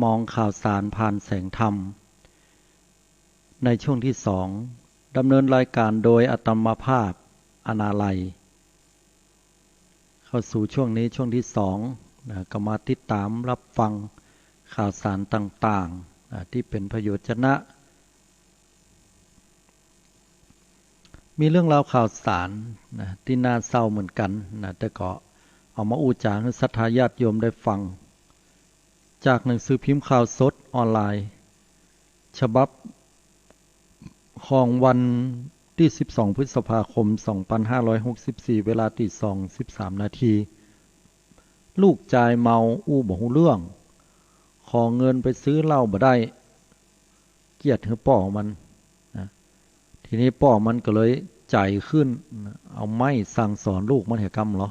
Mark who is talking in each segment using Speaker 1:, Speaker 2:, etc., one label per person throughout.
Speaker 1: มองข่าวสารผ่านแสงธรรมในช่วงที่สองดำเนินรายการโดยอาตมาภาพอนาลัยเข้าสู่ช่วงนี้ช่วงที่สองก็มาติดตามรับฟังข่าวสารต่างๆที่เป็นประโยชน์นะมีเรื่องราวข่าวสารที่น่าเศร้าเหมือนกันแต่ก็เอามาอู้จาให้ศรัทธาญาติโยมได้ฟังจากหนังสือพิมพ์ข่าวสดออนไลน์ฉบับของวันที่12พฤษภาคม2564เวลาตี 2:13 นาทีลูกชายเมาอู้บ่ฮู้เรื่องขอเงินไปซื้อเหล้าบ่ได้เกลียดให้ป่อมันนะทีนี้ป่อมันก็เลยใจขึ้นเอาไม้สั่งสอนลูกมันเหตุกรรมเหรอ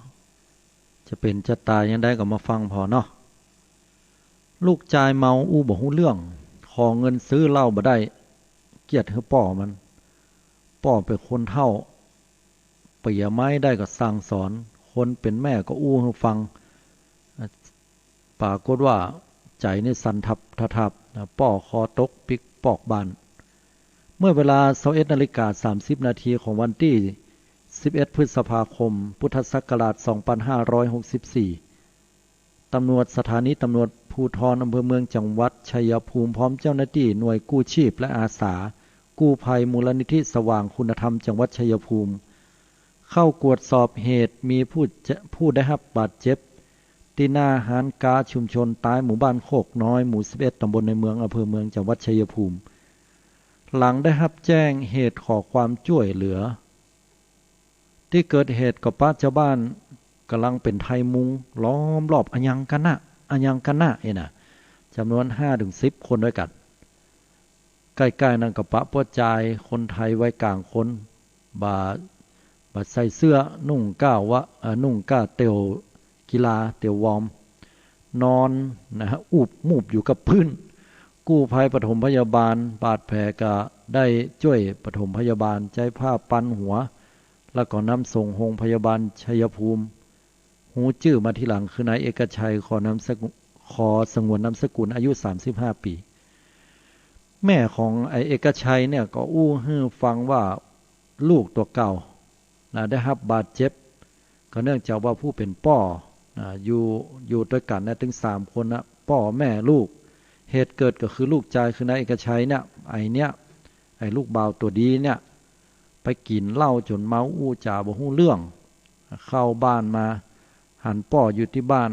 Speaker 1: จะเป็นจะตายยังได้ก็มาฟังพอเนาะลูกชายเมาอู้บ่ฮู้เรื่องขอเงินซื้อเหล้าบ่ได้เกลียดให้ป่อมันป่อเป็นคนเฒ่าเปียไม้ได้ก็สั่งสอนคนเป็นแม่ก็อู้ให้ฟังปรากฏว่าใจนี่สั่นทับป่อคอตกปิกปอกบานเมื่อเวลา 21:30 นาทีของวันที่11พฤษภาคมพุทธศักราช2564ตำรวจสถานีตำรวจภูธรอำเภอเมืองจังหวัดชัยภูมิพร้อมเจ้าหน้าที่หน่วยกู้ชีพและอาสากู้ภัยมูลนิธิสว่างคุณธรรมจังหวัดชัยภูมิเข้ากวดสอบเหตุมีผู้ได้รับบาดเจ็บที่หน้าหานกาชุมชนใต้หมู่บ้านโคกน้อยหมู่11ตำบลในเมืองอำเภอเมืองจังหวัดชัยภูมิหลังได้รับแจ้งเหตุขอความช่วยเหลือที่เกิดเหตุกับป้าชาวบ้านกำลังเป็นไทยมุงล้อมรอบอัญญังกันนะจำนวน 5-10 คนด้วยกันใกล้ๆนั่นกับปะป้อจายคนไทยไว้กลางคนบาใส่เสื้อนุ่งก้าเตียวกีฬาเตียววอร์มนอนอูบมูบอยู่กับพื้นกู้ภัยปฐมพยาบาลบาดแผลก็ได้ช่วยปฐมพยาบาลใจผ้าปันหัวแล้วก็นำส่งโรงพยาบาลชัยภูมิหูจื้อมาทีหลังคือนายเอกชัยขอสงวนนามสกุลอายุ35 ปีแม่ของไอเอกชัยเนี่ยก็อู้ให้ฟังว่าลูกตัวเก่าได้รับบาดเจ็บก็เนื่องจากว่าผู้เป็นป่ออยู่ด้วยกันถึง3 คนป่อแม่ลูกเหตุเกิดก็คือลูกชายคือนายเอกชัยเนี่ยไอลูกบ่าวตัวดีเนี่ยไปกินเหล้าจนเมาอู้จ่าบ่ฮู้เรื่องเข้าบ้านมาหันป่ออยู่ที่บ้าน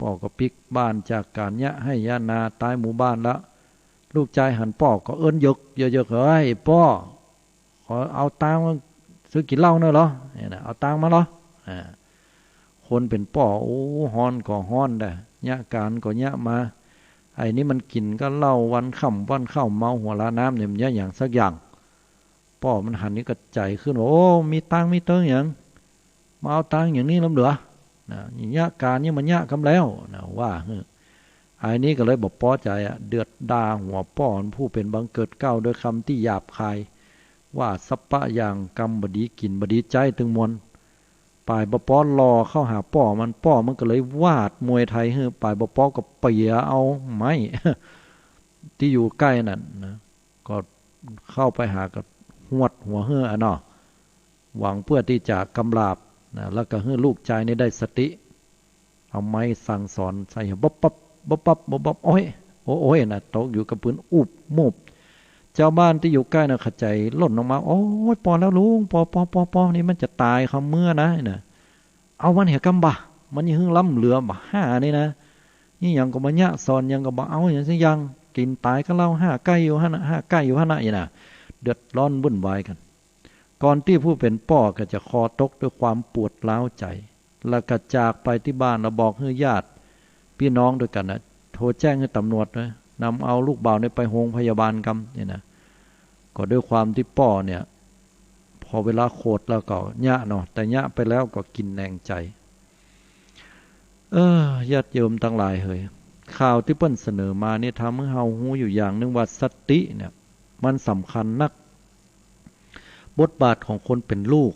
Speaker 1: ป่อก็ปิกบ้านจากการยะให้ยานาตายหมู่บ้านละลูกชายหันป่อก็เอิ้นยกเยอะๆเฮ้ยป่อขอเอาตังค์ซื้อกินเหล้าเนอะเหรอเนี่ยเอาตังค์มาเหรอคนเป็นป่อโอ้ฮ้อนก็ฮ้อนได้ยะการก็ยะมาไอ้นี่มันกินก็เหล้าวันค่ำวันเข้าเมาหัวละน้ำเนี่ยมันอย่างสักอย่างป่อมันหันนี้ก็ใจขึ้นว่าโอ้มีตังค์มีเติงอย่างมาเอาตังค์อย่างนี้ล้ำเหลืออย่างยะการนี่มันยะกำแล้วว่าไอ้นี้ก็เลยบอกป้อใจเดือดดาหัวป้อนผู้เป็นบังเกิดเก้าโดยคำที่หยาบคายว่าสัปปะอย่างกรรมบดีกินบดีใจถึงมวลปลายบป้อรอเข้าหาป้อมันก็เลยวาดมวยไทยให้ปลายบป้อก็เปียเอาไม้ที่อยู่ใกล้นั่นนะก็เข้าไปหากับหวดหัวเฮือเนาะหวังเพื่อที่จะกำราบนะแล้วก็ให้ลูกชายนี่ได้สติเอาไม้สั่งสอนใส่บ๊อบโอ้ยนะตกอยู่กับพื้นอุบมุบเจ้าบ้านที่อยู่ใกล้น่ะขจายหล่นออกมาโอ้ยปอแล้วลุงปอนี่มันจะตายคำเมื่อนะเอามันเหกำบะมันยังล้ำเหลือบะห้านี่นะนี่ยังก็มาญะสอนยังก็บ่เอาอย่างสิยังกินตายก็เล่าห้าใกล้อยู่หั่นน่ะอย่างน่ะเดือดร้อนวุ่นวายกันก่อนที่ผู้เป็นป่อก็จะคอตกด้วยความปวดร้าวใจแล้วก็จากไปที่บ้านแล้วบอกให้ญาติพี่น้องด้วยกันนะโทรแจ้งให้ตำรวจนะนำเอาลูกบ่าวไปโรงพยาบาลกันเนี่ยนะก็ด้วยความที่ป่อเนี่ยพอเวลาโคตรแล้วก็ญะเนาะแต่ญะไปแล้วก็กินแหนงใจญาติโยมทั้งหลายเฮ้ยข่าวที่เปิ้นเสนอมานี่ทำให้เฮาฮู้อยู่อย่างนึงว่าสติเนี่ยมันสำคัญนักบทบาทของคนเป็นลูก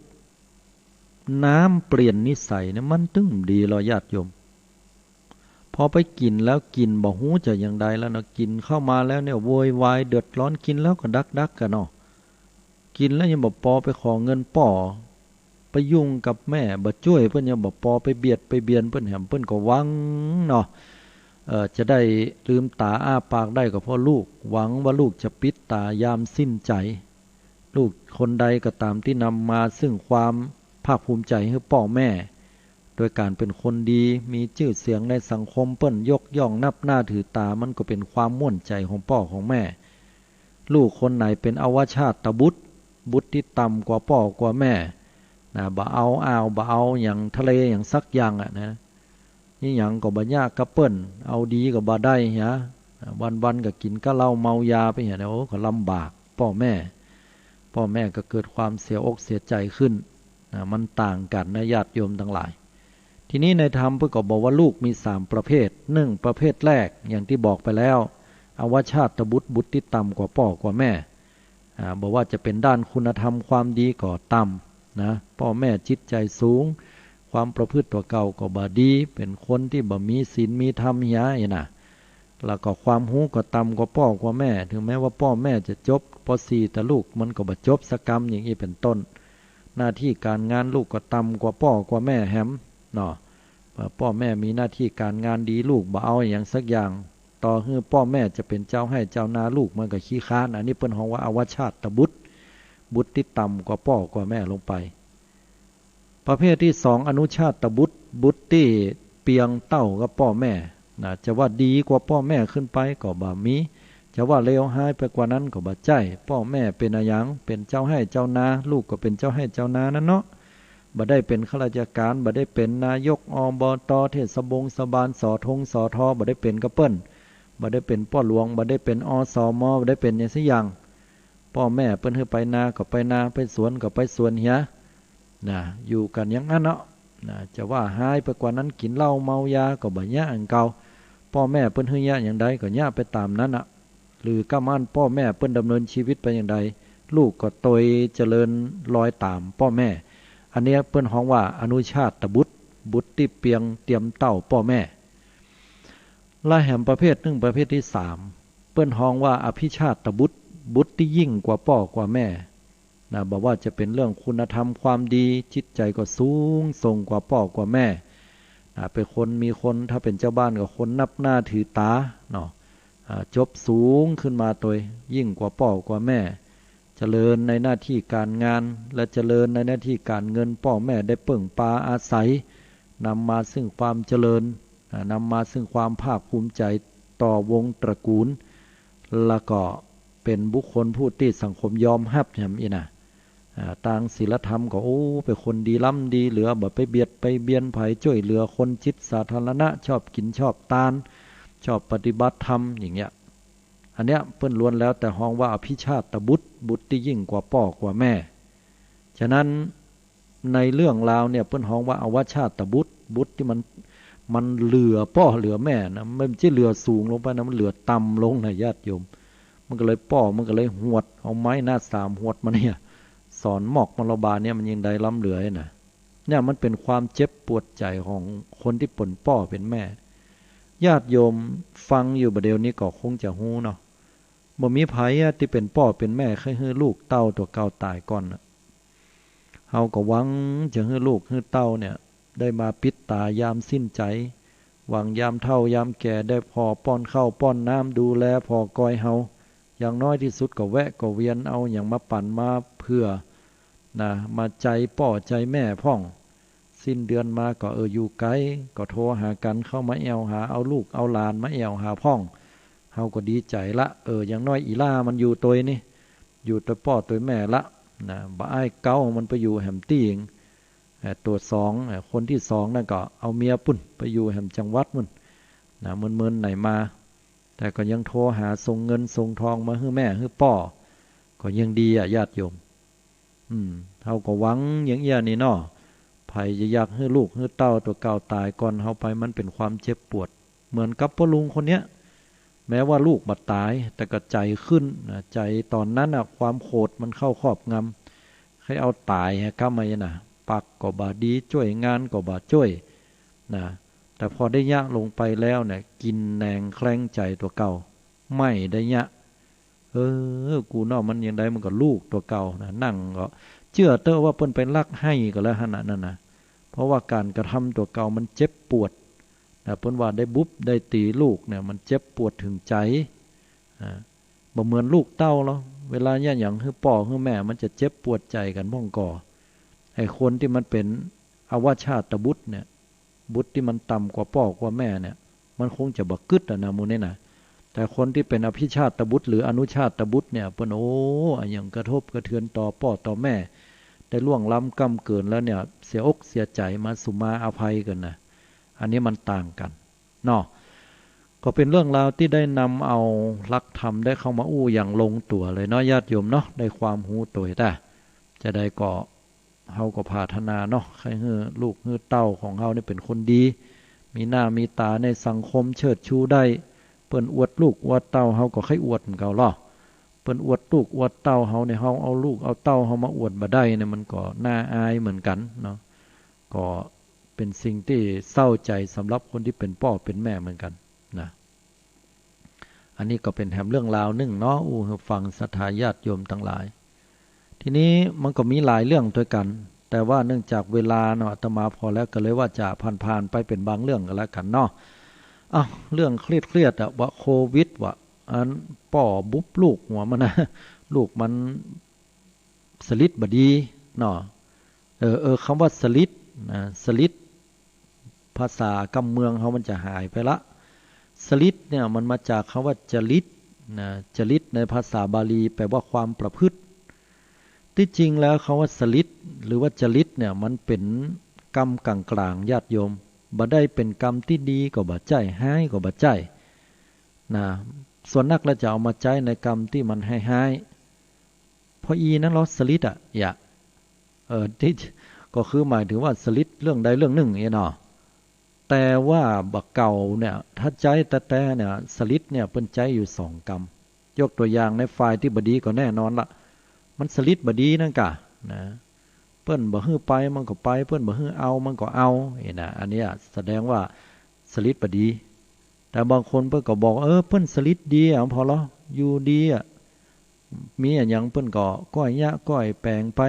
Speaker 1: น้ำเปลี่ยนนิสัยเนี่ยมันตึงดีรอญาติโยมพ พอไปกินแล้วกินบ่ฮู้จะอย่างใดแล้วเนาะกินเข้ามาแล้วเนี่ยโวยวายเดือดร้อนกินแล้วก็ดักกันเนาะกินแล้วยังบ่ปอไปขอเงินป่อไปยุ่งกับแม่บ่ช่วยเพิ่นยังบ่ปอไปเบียดไปเบียนเพิ่นแหมเพิ่นก็หวังเนาะจะได้ลืมตาอ้าปากได้ก็เพราะลูกหวังว่าลูกจะปิดตายามสิ้นใจลูกคนใดก็ตามที่นำมาซึ่งความภาคภูมิใจให้พ่อแม่โดยการเป็นคนดีมีชื่อเสียงในสังคมเปิ้นยกย่องนับหน้าถือตามันก็เป็นความม่วนใจของพ่อของแม่ลูกคนไหนเป็นอวชาตบุตรที่ต่ำกว่าพ่อกว่าแม่นะบ่เอาอย่างทะเลอย่างสักอย่างอ่ะนะนี่หยังก็บ่ยากกระเปิ้นเอาดีก็บ่ได้ฮะวันๆก็กินก็เหล้าเมายาไปเห็นโอ้ก็ลำบากพ่อแม่ก็เกิดความเสียอกเสียใจขึ้นนะมันต่างกันนะญาติโยมทั้งหลายทีนี้ในธรรมเพื่อก็บอกว่าลูกมี3ประเภท1ประเภทแรกอย่างที่บอกไปแล้วอวชาตบุตรที่ต่ำกว่าพ่อกว่าแม่บอกว่าจะเป็นด้านคุณธรรมความดีก็ต่ำนะพ่อแม่จิตใจสูงความประพฤติตัวเก่าก็บ่ดีเป็นคนที่บ่มีศีลมีธรรมเหี้ยนะแล้วก็ความรู้ก็ต่ำกว่าพ่อกว่าแม่ถึงแม้ว่าพ่อแม่จะจบป .4 แต่ลูกมันก็บ่จบสักกรรมอย่างนี้เป็นต้นหน้าที่การงานลูกก็ต่ำกว่าพ่อกว่าแม่แฮมเนาะพ่อแม่มีหน้าที่การงานดีลูกบ่เอาอย่างสักอย่างต่อให้พ่อแม่จะเป็นเจ้าให้เจ้านาลูกมันก็ขี้ค้านอันนี้เปิ้นฮ้องว่าอวชาตบุตรที่ต่ำกว่าพ่อกว่าแม่ลงไปประเภทที่2อนุชาตบุตรที่เปียงเต้ากับพ่อแม่นะจะว่าดีกว่าพ่อแม่ขึ้นไปก็บ่มีจะว่าเลวร้ายไปกว่านั้นก็บ่ใช่พ่อแม่เป็นอะหยังเป็นเจ้าให้เจ้านาลูกก็เป็นเจ้าให้เจ้านานั่นเนาะบ่ได้เป็นข้าราชการบ่ได้เป็นนายกอบตเทศบาลสทบ่ได้เป็นกระเปิ้นบ่ได้เป็นพ่อหลวงบ่ได้เป็นอสมบ่ได้เป็นอย่างสักอย่างพ่อแม่เปิ้นให้ไปนาก็ไปนาไปสวนก็ไปสวนเหียนะอยู่กันอย่างนั้นเนาะนะจะว่าหายไปกว่านั้นกินเหล้าเมายาก็บ่ยะอันเก่าพ่อแม่เปิ้นให้ยะอย่างใดก็ยะไปตามนั้นน่ะหรือก้ามันพ่อแม่เปิ้นดำเนินชีวิตไปอย่างใดลูกก็ตยเจริญรอยตามพ่อแม่อันนี้เปิ้นฮ้องว่าอนุชาตบุตรที่เปียงเตรียมเต้าพ่อแม่และแหมประเภท1ประเภทที่3เปิ้นฮ้องว่าอภิชาตบุตรที่ยิ่งกว่าพ่อกว่าแม่นะบอกว่าจะเป็นเรื่องคุณธรรมความดีจิตใจก็สูงส่งกว่าพ่อกว่าแม่เป็นคนมีคนถ้าเป็นเจ้าบ้านก็คนนับหน้าถือตาเนาะจบสูงขึ้นมาตัวยิ่งกว่าพ่อกว่าแม่เจริญในหน้าที่การงานและเจริญในหน้าที่การเงินพ่อแม่ได้เปิ่งปาอาศัยนำมาซึ่งความเจริญนำมาซึ่งความภาคภูมิใจต่อวงตระกูลแล้วก็เป็นบุคคลผู้ที่สังคมยอมรับแหมอีน่ะต่างศีลธรรมก็เป็นคนดีล้ำดีเหลือบ่ไปเบียดไปเบียนไผช่วยเหลือคนจิตสาธารณะชอบกินชอบทานชอบปฏิบัติธรรมอย่างเงี้ยอันเนี้ยเปิ้นล้วนแล้วแต่ฮ้องว่าอภิชาตบุตรที่ยิ่งกว่าพ่อกว่าแม่ฉะนั้นในเรื่องราวเนี่ยเปิ้นฮ้องว่าอวชาตบุตรที่มันเหลือพ่อเหลือแม่นะมันไม่ใช่เหลือสูงลงไปนะมันเหลือต่ำลงนะญาติโยมมันก็เลยพ่อมันก็เลยหวดเอาไม้หน้า3หวดมาเนี่ยสอนหมอกมรบาเนี่ยมันยังได้ล้ำเหลือนะเนี่ยมันเป็นความเจ็บปวดใจของคนที่ป่นพ่อเป็นแม่ญาติโยมฟังอยู่ประเดี๋ยวนี้ก็คงจะฮู้เนาะบ่มีไผที่เป็นพ่อเป็นแม่เคยให้ลูกเต้าตัวเก่าตายก่อนเฮาก็หวังจะให้ลูกให้เต้าเนี่ยได้มาปิดตายามสิ้นใจหวังยามเฒ่ายามแก่ได้พอป้อนข้าวป้อนน้ำดูแลพอกอยเฮาอย่างน้อยที่สุดก็แวะก็เวียนเอาอย่างมาปั่นมาเพื่อนะมาใจป่อใจแม่พ่องสิ้นเดือนมาก็อยู่ไกลก็โทรหากันเข้ามาแอวหาเอาลูกเอาหลานมาแอวหาพ่องเฮาก็ดีใจละอย่างน้อยอีล่ามันอยู่ตัวนี่อยู่ตัวพ่อตัวแม่ละนะบ่อ้ายเก้ามันไปอยู่แหมตี้เองตัว2คนที่2นั่นก็เอาเมียปุ่นไปอยู่แหมจังหวัดมันนะเมินๆไหนมาแต่ก็ยังโทรหาส่งเงินส่งทองมาให้แม่ให้พ่อก็ยังดีญาติโยมเฮาก็หวังอย่างเงี้ยนี่เนาะไผจะอยากให้ลูกให้เต้าตัวเก่าตายก่อนเฮาไปมันเป็นความเจ็บปวดเหมือนกับพ่อลุงคนเนี้ยแม้ว่าลูกบ่ตายแต่ก็ใจขึ้นนะใจตอนนั้นความโกรธมันเข้าครอบงำให้เอาตายให้กำไว้น่ะปักก็บ่ดีช่วยงานก็บ่ช่วยนะ แต่พอได้ยะลงไปแล้วเนี่ยกินแหนงแคลงใจตัวเก่าไม่ได้ยะกูนอกมันยังได้มันก็ลูกตัวเก่านะนั่งก็เชื่อเตอว่าเปิ้นเป็นรักให้ก็แล้วขนาดนั้นนะเพราะว่าการกระทำตัวเก่ามันเจ็บปวดนะเปิ้นว่าได้บุบได้ตีลูกเนี่ยมันเจ็บปวดถึงใจบ่เหมือนลูกเต้าแล้วเวลาเนี่ยอย่างคือพ่อคือแม่มันจะเจ็บปวดใจกันบ้องก่อไอ้คนที่มันเป็นอวชาตบุตรเนี่ยบุตรที่มันต่ำกว่าพ่อกว่าแม่เนี่ยมันคงจะบักกึดนะมูนี่นะแต่คนที่เป็นอภิชาตบุตรหรืออนุชาตบุตรเนี่ยเปิ้นอย่างกระทบกระเทือนต่อพ่อต่อแม่ได้ล่วงล้ำกำเกินแล้วเนี่ยเสียอกเสียใจมาสุมาอภัยกันนะอันนี้มันต่างกันเนาะก็เป็นเรื่องราวที่ได้นำเอาหลักธรรมได้เข้ามาอู้อย่างลงตัวเลยเนาะญาติโยมเนาะได้ความหูตัวแต่จะได้ก่อเฮาก็พาธนาเนาะใครฮื้อลูกฮื้อเต้าของเฮานี่เป็นคนดีมีหน้ามีตาในสังคมเชิดชูได้เปิ้นอวดลูกอวดเต้าเฮาก็ให้อวดเก่าล่ะเปิ้นอวดลูกอวดเต้าเฮาเนี่ยเฮาเอาลูกเอาเต้าเฮามาอวดบ่ได้เนี่ยมันก็น่าอายเหมือนกันเนาะก็เป็นสิ่งที่เศร้าใจสำหรับคนที่เป็นพ่อเป็นแม่เหมือนกันนะอันนี้ก็เป็นแถมเรื่องราวนึงเนาะฟังศรัทธาญาติโยมทั้งหลายทีนี้มันก็มีหลายเรื่องด้วยกันแต่ว่าเนื่องจากเวลาเนาะอาตมาพอแล้วก็เลยว่าจะผ่านๆไปเป็นบางเรื่องกันแล้วกันเนาะเรื่องเครียดอะว่าโควิดว่าอันป่อบุ๊บลูกหัวมันนะลูกมันสลิดบดีเนาะคำว่าสลิดนะสลิดภาษากำเมืองเขามันจะหายไปละสลิดเนี่ยมันมาจากคำว่าจริตนะจริตในภาษาบาลีแปลว่าความประพฤติที่จริงแล้วคำว่าสลิดหรือว่าจริตเนี่ยมันเป็นกรรมกลางๆญาติโยมบ่ได้เป็นกรรมที่ดีก็บ่ใจให้ก็บ่ใจนะส่วนนักเราจะเอามาใจในกรรมที่มันให้เพราะนั้นเราสลิดที่ก็คือหมายถึงว่าสลิดเรื่องใดเรื่องหนึ่งเนาะแต่ว่าบักเก่าเนี่ยถ้าใจแต่เนี่ยสลิดเนี่ยเป็นใจอยู่2 กรรมยกตัวอย่างในฝ่ายที่บดีก็แน่นอนละมันสลิดบดีนั่นกะนะเปิ้นบ่ฮื้อไปมันก็ไปเปิ้นบ่ฮื้อเอามันก็เอานะอันนี้แสดงว่าสลิดบดีแต่บางคนเปิ้นก็บอกเปิ้นสลิดดีพอแล้วอยู่ดีมีอย่างเปิ้นก็ก้อยยะก้อยแปลงไป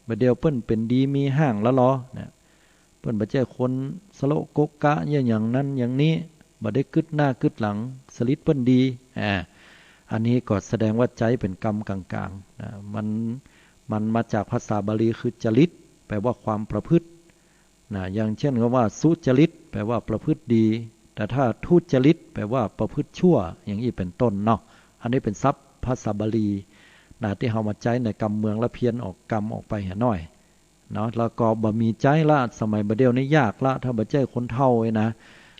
Speaker 1: บัดเดียวเปิ้นเป็นดีมีห้างแล้วเนี่ยเปิ้นบ่ใช่คนสโลกกกะอย่างนั้นอย่างนี้บ่ได้กึดหน้ากึดหลังสลิดเปิ้นดีอันนี้ก็แสดงว่าใจเป็นกรรมกลางๆนะมันมาจากภาษาบาลีคือจริตแปลว่าความประพฤตินะอย่างเช่นคำว่าสุจริตแปลว่าประพฤติดีแต่ถ้าทุจริตแปลว่าประพฤติชั่วอย่างนี้เป็นต้นเนาะอันนี้เป็นศัพท์ภาษาบาลีนะที่เฮามาใช้ในกรรมเมืองและเพี้ยนออกกรรมออกไปหน่อยเนาะแล้วก็บ่มีใจละสมัยบัดเดี๋ยวนี้ยากละถ้าบ่ใช่คนเฒ่านะ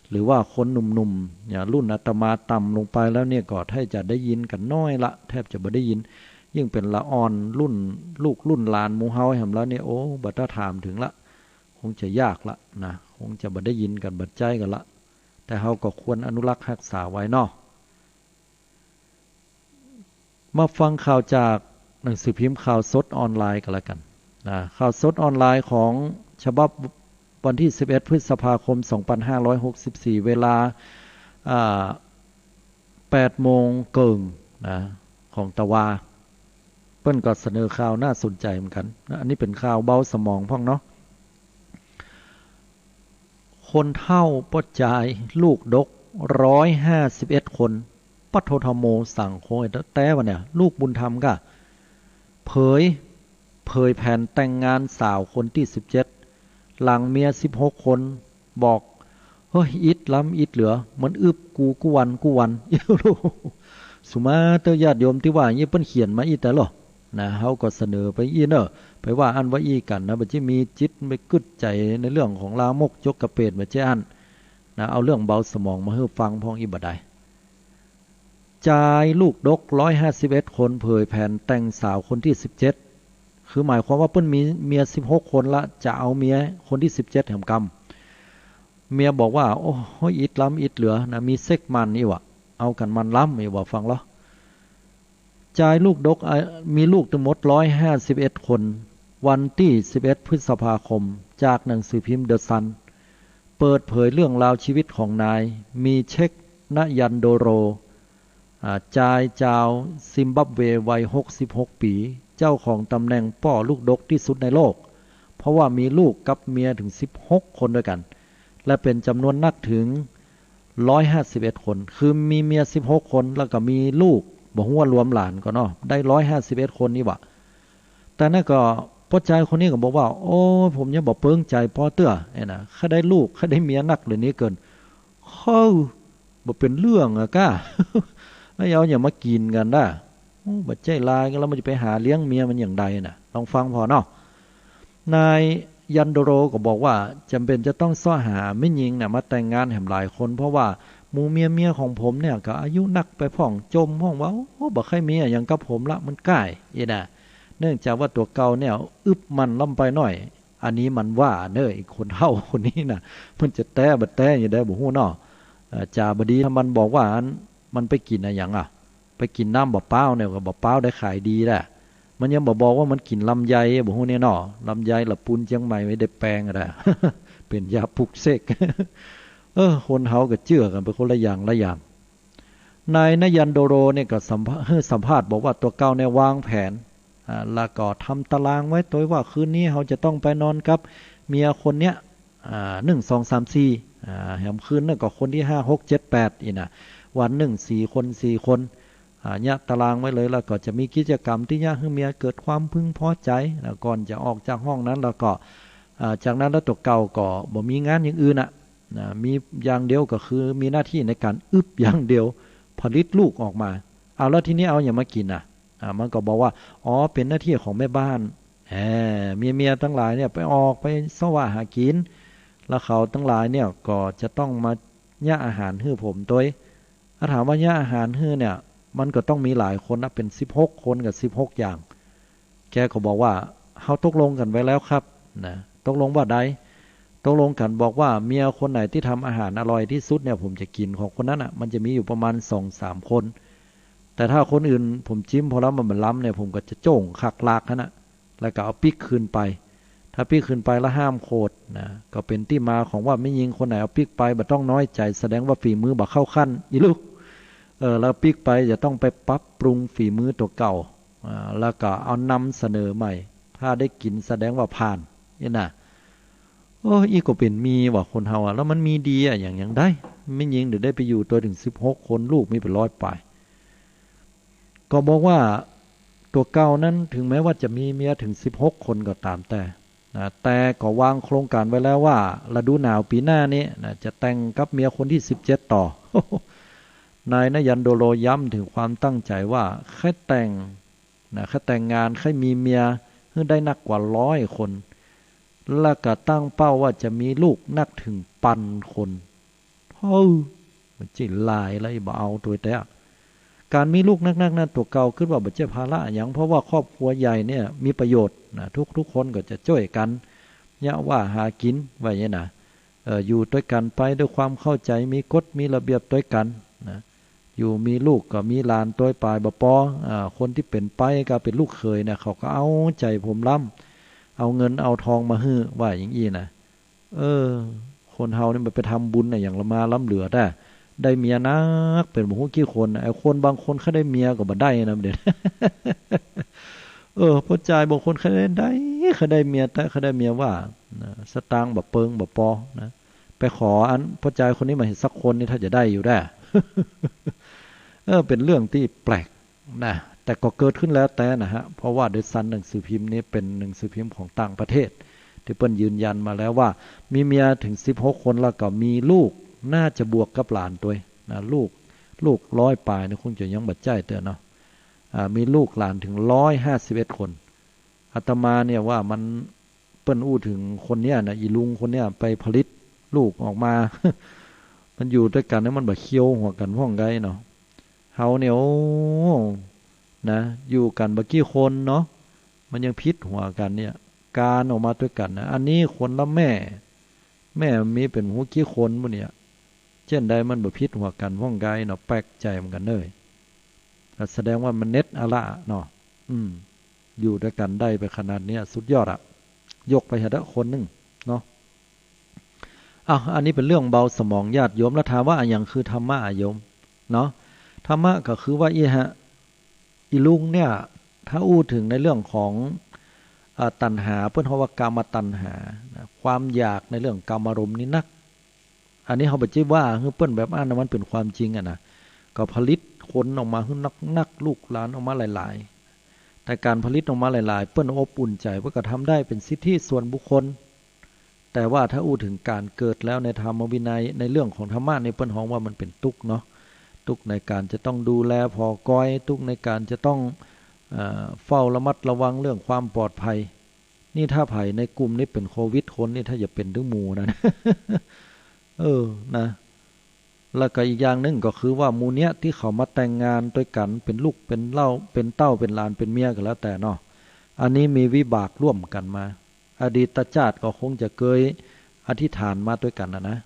Speaker 1: หรือว่าคนหนุ่มๆเนี่ยรุ่นอาตมาต่ำลงไปแล้วเนี่ยก็แทบจะได้ยินกันน้อยละแทบจะบ่ได้ยินยิ่งเป็นละอ่อนรุ่นลูกรุ่นหลานหมู่เฮาแห่งแล้วเนี่ยบ่ต้องถามถึงละคงจะยากละนะคงจะบ่ได้ยินกันบ่ใจกันละแต่เฮาก็ควรอนุรักษ์รักษาไว้เนาะมาฟังข่าวจากหนังสือพิมพ์ข่าวสดออนไลน์กันแล้วกันนะข่าวสดออนไลน์ของฉบับวันที่11พฤษภาคม2564เวลา8 โมงเกิงนะของตะวาเปิ้นก็เสนอข่าวน่าสนใจเหมือนกันอันนี้เป็นข่าวเบาสมองพ่องเนาะคนเฒ่าปดจายลูกดก151 คนปัทโทธโมสั่งโคยแต่ว่าเนี่ยลูกบุญธรรมก็เผยแผนแต่งงานสาวคนที่17หลังเมีย16 คนบอกเฮ้ยอิดล้ำอิดเหลือมันอึบกูวันสุมาเตญาติโยมที่ว่าอย่างนี้เพิ่นเขียนมาอีแต่หรอนะเฮาก็เสนอไปอีเนอะไปว่าอันว่าอีกันนะบ่สิมีจิตไม่กึดใจในเรื่องของลามกจกกระเปดบ่ใช่อันนะเอาเรื่องเบาสมองมาให้ฟังพ้องอีบ่ได้จ่ายลูกดก151 คนเผยแผนแต่งสาวคนที่17คือหมายความว่าเพิ่นมีเมีย16 คนละจะเอาเมียคนที่17แห่งกรรมเมียบอกว่าโอ้ยอิดล้ำอิดเหลือนะมีเซ็กมันนี่วะเอากันมันล้ำนี่วะฟังเหรอจ่ายลูกดกมีลูกทั้งหมด151 คนวันที่11พฤษภาคมจากหนังสือพิมพ์เดอะซันเปิ เปิดเผยเรื่องราวชีวิตของนายมีเช็คนยันโดโรจายจาวซิมบับเววัย66 ปีเจ้าของตำแหน่งป่อลูกดกที่สุดในโลกเพราะว่ามีลูกกับเมียถึง16 คนด้วยกันและเป็นจำนวนนักถึง151 คนคือมีเมีย16 คนแล้วก็มีลูกบ่ฮู้ว่ารวมหลานก็เนาะได้151 คนนี่วะแต่นั่นก็พ่อใจคนนี้ก็บอกว่าโอ้ผมยังบอกเปิ้งใจพอเตื้อเนี่ยนะข้าได้ลูกข้าได้เมียนักเลยนี้เกินเข้าบ่เป็นเรื่องอะก้าแล้วเอาอย่ามากินกันได้โอ้บัดใจลายกันแล้วมันจะไปหาเลี้ยงเมียมันอย่างใดน่ะลองฟังพอเนาะนายยันโดโรก็บอกว่าจำเป็นจะต้องซ้อหาไม่ยิงน่ะมาแต่งงานแห่มหลายคนเพราะว่าหมู่เมียของผมเนี่ยก็อายุนักไปพ่องจมห้องว่าโอ้บ่ใครเมียอย่างกับผมละมันใกล้อีน่ะเนื่องจากว่าตัวเก่าเนี่ยอึบมันล่ำไปหน่อยอันนี้มันว่าเน้ออีกคนเฒ่าคนนี้น่ะมันจะแต้บัดแต้อย่างได้บ่ฮู้เนาะจ่าบดีถ้ามันบอกว่าอันมันไปกินอะไรอย่างไปกินน้ำบ่เป้าเนี่ยก็บ่เป้าได้ขายดีแหละมันยังบอกว่ามันกินลำไยบ่ฮู้เนี่ยเนาะลำไยละปูนเชียงใหม่ไม่ได้แปลงอะไรเป็นยาปลุกเสกคนเฮาก็เชื่อกันเป็นคนละอย่างละอย่างนายนยันโดโรเนี่ยก็สัมภาษณ์บอกว่าตัวเก่าเนี่ยวางแผนแล้วก็ทำตารางไว้ตัวว่าคืนนี้เขาจะต้องไปนอนกับเมียคนเนี้ย1 2 3 4แหมคืนนึงก็คนที่5 6 7 8อีน่ะวันหนึ่ง4 คนเนี่ยตารางไว้เลยแล้วก็จะมีกิจกรรมที่เนี่ยให้เมียเกิดความพึงพอใจแล้วก่อนจะออกจากห้องนั้นแล้วก็จากนั้นแล้วตัวเก่าก็บ่มีงานอย่างอื่นมีอย่างเดียวก็คือมีหน้าที่ในการอึบอย่างเดียวผลิตลูกออกมาเอาแล้วทีนี้เอาอย่างมากินมันก็บอกว่าอ๋อเป็นหน้าที่ของแม่บ้านเมียทั้งหลายเนี่ยไปออกไปแสวงหากินแล้วเขาทั้งหลายเนี่ยก็จะต้องมาย่าอาหารให้ผมตัวถ้าถามว่าย่าอาหารให้เนี่ยมันก็ต้องมีหลายคนนะเป็น16 คนกับ16อย่างแกก็บอกว่าเขาตกลงกันไว้แล้วครับนะตกลงว่าใดตกลงกันบอกว่าเมียคนไหนที่ทำอาหารอร่อยที่สุดเนี่ยผมจะกินของคนนั้นมันจะมีอยู่ประมาณ2-3 คนแต่ถ้าคนอื่นผมจิ้มพอแล้วมันล้ำเนี่ยผมก็จะโจ่งคักลากนะแล้วก็เอาปิ๊กคืนไปถ้าปิ๊กคืนไปแล้วห้ามโคดนะก็เป็นที่มาของว่าไม่ยิงคนไหนเอาปิ๊กไปบ่ต้องน้อยใจแสดงว่าฝีมือบ่เข้าขั้นอีลูกแล้วปิ๊กไปจะต้องไปปรับปรุงฝีมือตัวเก่าแล้วก็เอานำเสนอใหม่ถ้าได้กินแสดงว่าผ่านนี่นะโอ้อีก็เป็นมีว่าคนเฮาแล้วมันมีดีอย่างได้ไม่ยิงเดี๋ยวได้ไปอยู่ตัวถึง16 คนลูกมีเป็น100 ปลายก็บอกว่าตัวเก่านั้นถึงแม้ว่าจะมีเมียถึง16 คนก็ตามแต่ก็วางโครงการไว้แล้วว่าฤดูหนาวปีหน้านี้จะแต่งกับเมียคนที่17ต่อนายนยันโดโรย้ำถึงความตั้งใจว่าแค่แต่งงานแค่มีเมียให้ได้นักกว่า100 คนแล้วก็ตั้งเป้าว่าจะมีลูกนักถึง1,000 คนมันจิลายแล้วบ่เอาตัวแต่การมีลูกนักนั่นตัวเก่าขึ้นว่าบัจเจภาระอย่างเพราะว่าครอบครัวใหญ่เนี่ยมีประโยชน์ทุกคนก็จะช่วยกันเนี่ยว่าหากินไว้เนี่ยอยู่ด้วยกันไปด้วยความเข้าใจมีกฎมีระเบียบด้วยกันอยู่มีลูกก็มีหลานตัวปลายบ่ปอคนที่เป็นไปก็เป็นลูกเขยเนี่ยเขาก็เอาใจผมล้ำเอาเงินเอาทองมาฮื้อว่าอย่างอี้คนเฮานี่มันไปทำบุญอย่างละมาล้ำเหลือได้เมียนักเป็นบ่ฮู้กี่คนไอ้คนบางคนเขาได้เมียก็บ่ได้นะเด็ดพ่อจ่ายบางคนเขาได้เมียแต่เขาได้เมียว่าสตางค์บ่เปิงบ่ปอนะไปขออันพ่อจ่ายคนนี้มาเห็นสักคนนี่ถ้าจะได้อยู่ได้เป็นเรื่องที่แปลกนะแต่ก็เกิดขึ้นแล้วแต่นะฮะเพราะว่าเดอะซันหนังสือพิมพ์นี้เป็นหนังสือพิมพ์ของต่างประเทศที่เปิ้นยืนยันมาแล้วว่ามีเมียถึง16 คนแล้วก็มีลูกน่าจะบวกกับหลานตัวนะลูก100 ปลายนะคงจะยังบัดใจเตือนเนาะมีลูกหลานถึง151 คนอาตมาเนี่ยว่ามันเปิ้นอู้ถึงคนเนี้ยนะอีลุงคนเนี้ยไปผลิตลูกออกมามันอยู่ด้วยกันแล้วมันบ่เคี้ยวหัวกันพ้องไกเนาะเฮาเนี่ยนะอยู่กันบ่กี่คนเนาะมันยังพิษหัวกันเนี่ยการออกมาด้วยกันนะอันนี้คนละแม่มีเป็นหูกี่คนบ่เนี่ยเช่นใดมันบ่พิษหัวกันพ้องไกเนาะแปลกใจเหมือนกันเลยแสดงว่ามันเน็ตอะละเนาะอยู่ด้วยกันได้ไปขนาดนี้สุดยอดยกไปหาคนนึงเนาะ อันนี้เป็นเรื่องเบาสมองญาติโยมแล้วถามว่าอย่างคือธรรมะโยมเนาะธรรมะก็คือว่าอีลุงเนี่ยถ้าอู้ถึงในเรื่องของตัณหาเพื่อนเขาว่ากามตัณหาความอยากในเรื่องกามารมณ์นี่นักอันนี้เขาบอกว่าเพื่อนแบบอันนั้นมันเป็นความจริงนะก็ผลิตคนออกมาให้นักลูกหลานออกมาหลายๆแต่การผลิตออกมาหลายๆเพื่อนอบอุ่นใจเพื่อก็ทำได้เป็นสิทธิส่วนบุคคลแต่ว่าถ้าอู้ถึงการเกิดแล้วในธรรมวินัยในเรื่องของธรรมะในเปิ้นฮ้องว่ามันเป็นทุกข์เนาะทุกข์ในการจะต้องดูแลพอก้อยทุกข์ในการจะต้องเฝ้าระมัดระวังเรื่องความปลอดภัยนี่ถ้าไผ่ในกลุ่มนี้เป็นโควิดคนนี่ถ้าอย่าเป็นถึงหมู่นะ นะแล้วก็อีกอย่างหนึ่งก็คือว่าหมู่เนี้ยที่เขามาแต่งงานด้วยกันเป็นลูกเป็นเล่าเป็นเต้าเป็นหลานเป็นเมียกันแล้วแต่เนาะอันนี้มีวิบากร่วมกันมาอดีตชาติก็คงจะเคยอธิษฐานมาด้วยกันนะ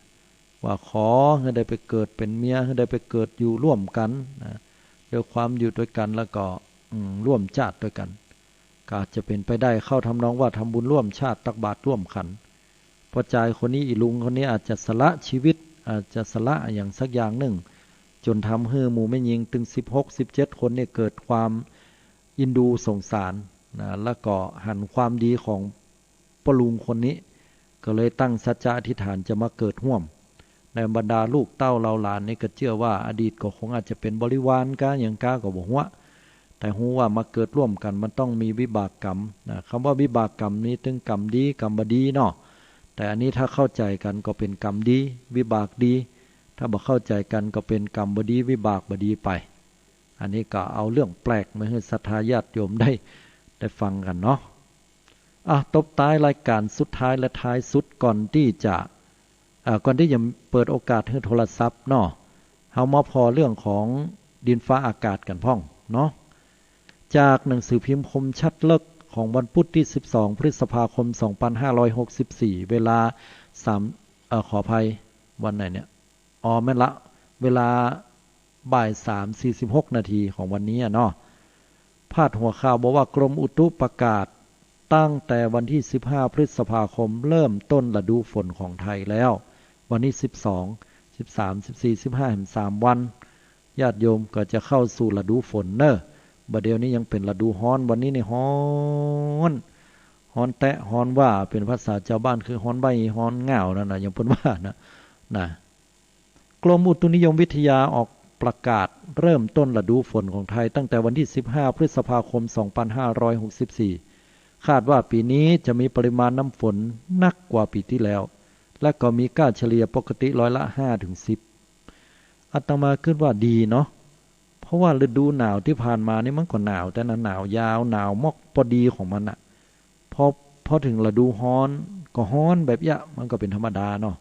Speaker 1: ว่าขอให้ได้ไปเกิดเป็นเมียให้ได้ไปเกิดอยู่ร่วมกันนะด้วยความอยู่ด้วยกันแล้วก็ร่วมชาติด้วยกันก็อาจจะเป็นไปได้เข้าทำนองว่าทำบุญร่วมชาติตักบาตรร่วมขันพอใจคนนี้อีลุงคนนี้อาจจะสละชีวิตอาจจะสละอย่างสักอย่างหนึ่งจนทำให้หมู่ไม่ยิงถึง16-17คนเนี่ยเกิดความอินดูสงสารนะแล้วก็หันความดีของปลุงคนนี้ก็เลยตั้งสัจจะอธิษฐานจะมาเกิดร่วมในบรรดาลูกเต้าเราหลานนี่ก็เชื่อว่าอดีตก็คงอาจจะเป็นบริวารกาอย่างกาก็บอกว่าแต่หูว่ามาเกิดร่วมกันมันต้องมีวิบากกรรมนะคำว่าวิบากกรรมนี้ถึงกรรมดีกรรมบดีเนาะแต่อันนี้ถ้าเข้าใจกันก็เป็นกรรมดีวิบากดีถ้าบ่เข้าใจกันก็เป็นกรรมบดีวิบากบดีไปอันนี้ก็เอาเรื่องแปลกมาให้ศรัทธาญาติโยมได้ฟังกันเนาะตบท้ายรายการสุดท้ายและท้ายสุดก่อนที่จะเปิดโอกาสให้โทรศัพท์เนาะเฮามาพอเรื่องของดินฟ้าอากาศกันพ่องเนาะจากหนังสือพิมพ์คมชัดเลิกของวันพุธที่12พฤษภาคม2564เวลา3ขออภัยวันไหนเนี่ยแม่นละเวลาบ่าย3:46นาทีของวันนี้เนาะพาดหัวข่าวบอกว่ากรมอุตุประกาศตั้งแต่วันที่15พฤษภาคมเริ่มต้นฤดูฝนของไทยแล้ววันนี้12 13 14 15 3วันญาติโยมก็จะเข้าสู่ฤดูฝนเนอะบัดเดี๋ยวนี้ยังเป็นฤดูร้อนวันนี้นี่ร้อนแตะร้อนว่าเป็นภาษาชาวบ้านคือร้อนใบร้อนเหงานั่นน่ะอย่างเพิ่นว่านะกรมอุตุนิยมวิทยาออกประกาศเริ่มต้นฤดูฝนของไทยตั้งแต่วันที่15พฤษภาคม2564คาดว่าปีนี้จะมีปริมาณน้ำฝนนักกว่าปีที่แล้วและก็มีค่าเฉลี่ยปกติร้อยละ 5-10อาตมาคิดว่าดีเนาะเพราะว่าฤดูหนาวที่ผ่านมานี่มันก็หนาวแต่หนาวยาวหนาวมอกพอดีของมันอะพอถึงฤดูร้อนก็ร้อนแบบยะมันก็เป็นธรรมดาเนาะ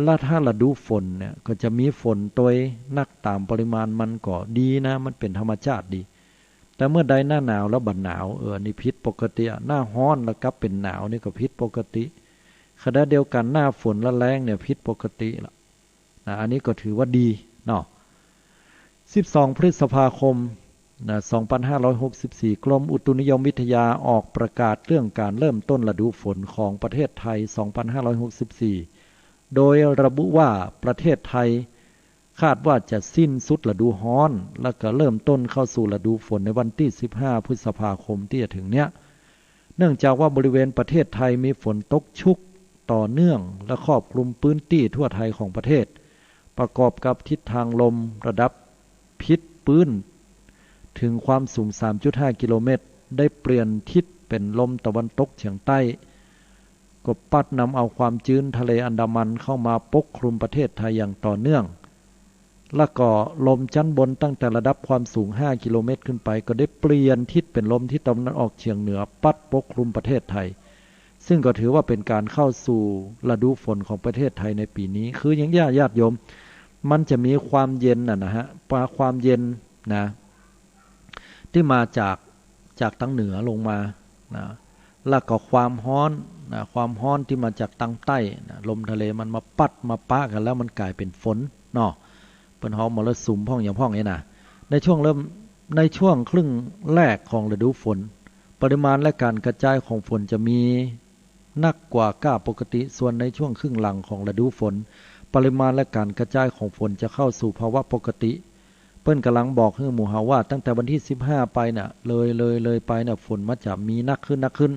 Speaker 1: แล้วถ้าฤดูฝนเนี่ยก็จะมีฝนตัวนักตามปริมาณมันก็ดีนะมันเป็นธรรมชาติดีแต่เมื่อใดหน้าหนาวแล้วบัดหนาวนี่ผิดปกติหน้าร้อนแล้วกลับเป็นหนาวนี่ก็ผิดปกติขณะเดียวกันหน้าฝนและแล้งเนี่ยผิดปกติละนะอันนี้ก็ถือว่าดีเนาะ12พฤษภาคม2564กรมอุตุนิยมวิทยาออกประกาศเรื่องการเริ่มต้นฤดูฝนของประเทศไทย2564โดยระบุว่าประเทศไทยคาดว่าจะสิ้นสุดฤดูร้อนและก็เริ่มต้นเข้าสู่ฤดูฝนในวันที่15พฤษภาคมที่จะถึงเนี้ยเนื่องจากว่าบริเวณประเทศไทยมีฝนตกชุกต่อเนื่องและครอบคลุมพื้นที่ทั่วไทยของประเทศประกอบกับทิศทางลมระดับพิษปื้นถึงความสูง 3.5 กิโลเมตรได้เปลี่ยนทิศเป็นลมตะวันตกเฉียงใต้ก็พัดนำเอาความชื้นทะเลอันดามันเข้ามาปกคลุมประเทศไทยอย่างต่อเนื่องและก็ลมชั้นบนตั้งแต่ระดับความสูง5กิโลเมตรขึ้นไปก็ได้เปลี่ยนทิศเป็นลมที่ตะวันออกเฉียงเหนือพัดปกคลุมประเทศไทยซึ่งก็ถือว่าเป็นการเข้าสู่ฤดูฝนของประเทศไทยในปีนี้คืออย่างญาติโยมมันจะมีความเย็นนะฮะความเย็นนะที่มาจากทางเหนือลงมานะแล้วก็ความร้อนนะความร้อนที่มาจากทางใต้นะลมทะเลมันมาปัดมาปะกันแล้วมันกลายเป็นฝนเนาะเป็นหอมมรสุมพ่องอย่างพ่องนี่นะในช่วงครึ่งแรกของฤดูฝนปริมาณและการกระจายของฝนจะมี นักกว่าก้าปกติส่วนในช่วงครึ่งหลังของฤดูฝนปริมาณและการกระจายของฝนจะเข้าสู่ภาวะปกติเปิ้นกำลังบอกให้หมู่เฮาว่าตั้งแต่วันที่15ไปน่ะเลยไปน่ะฝนมันจะมีนักขึ้น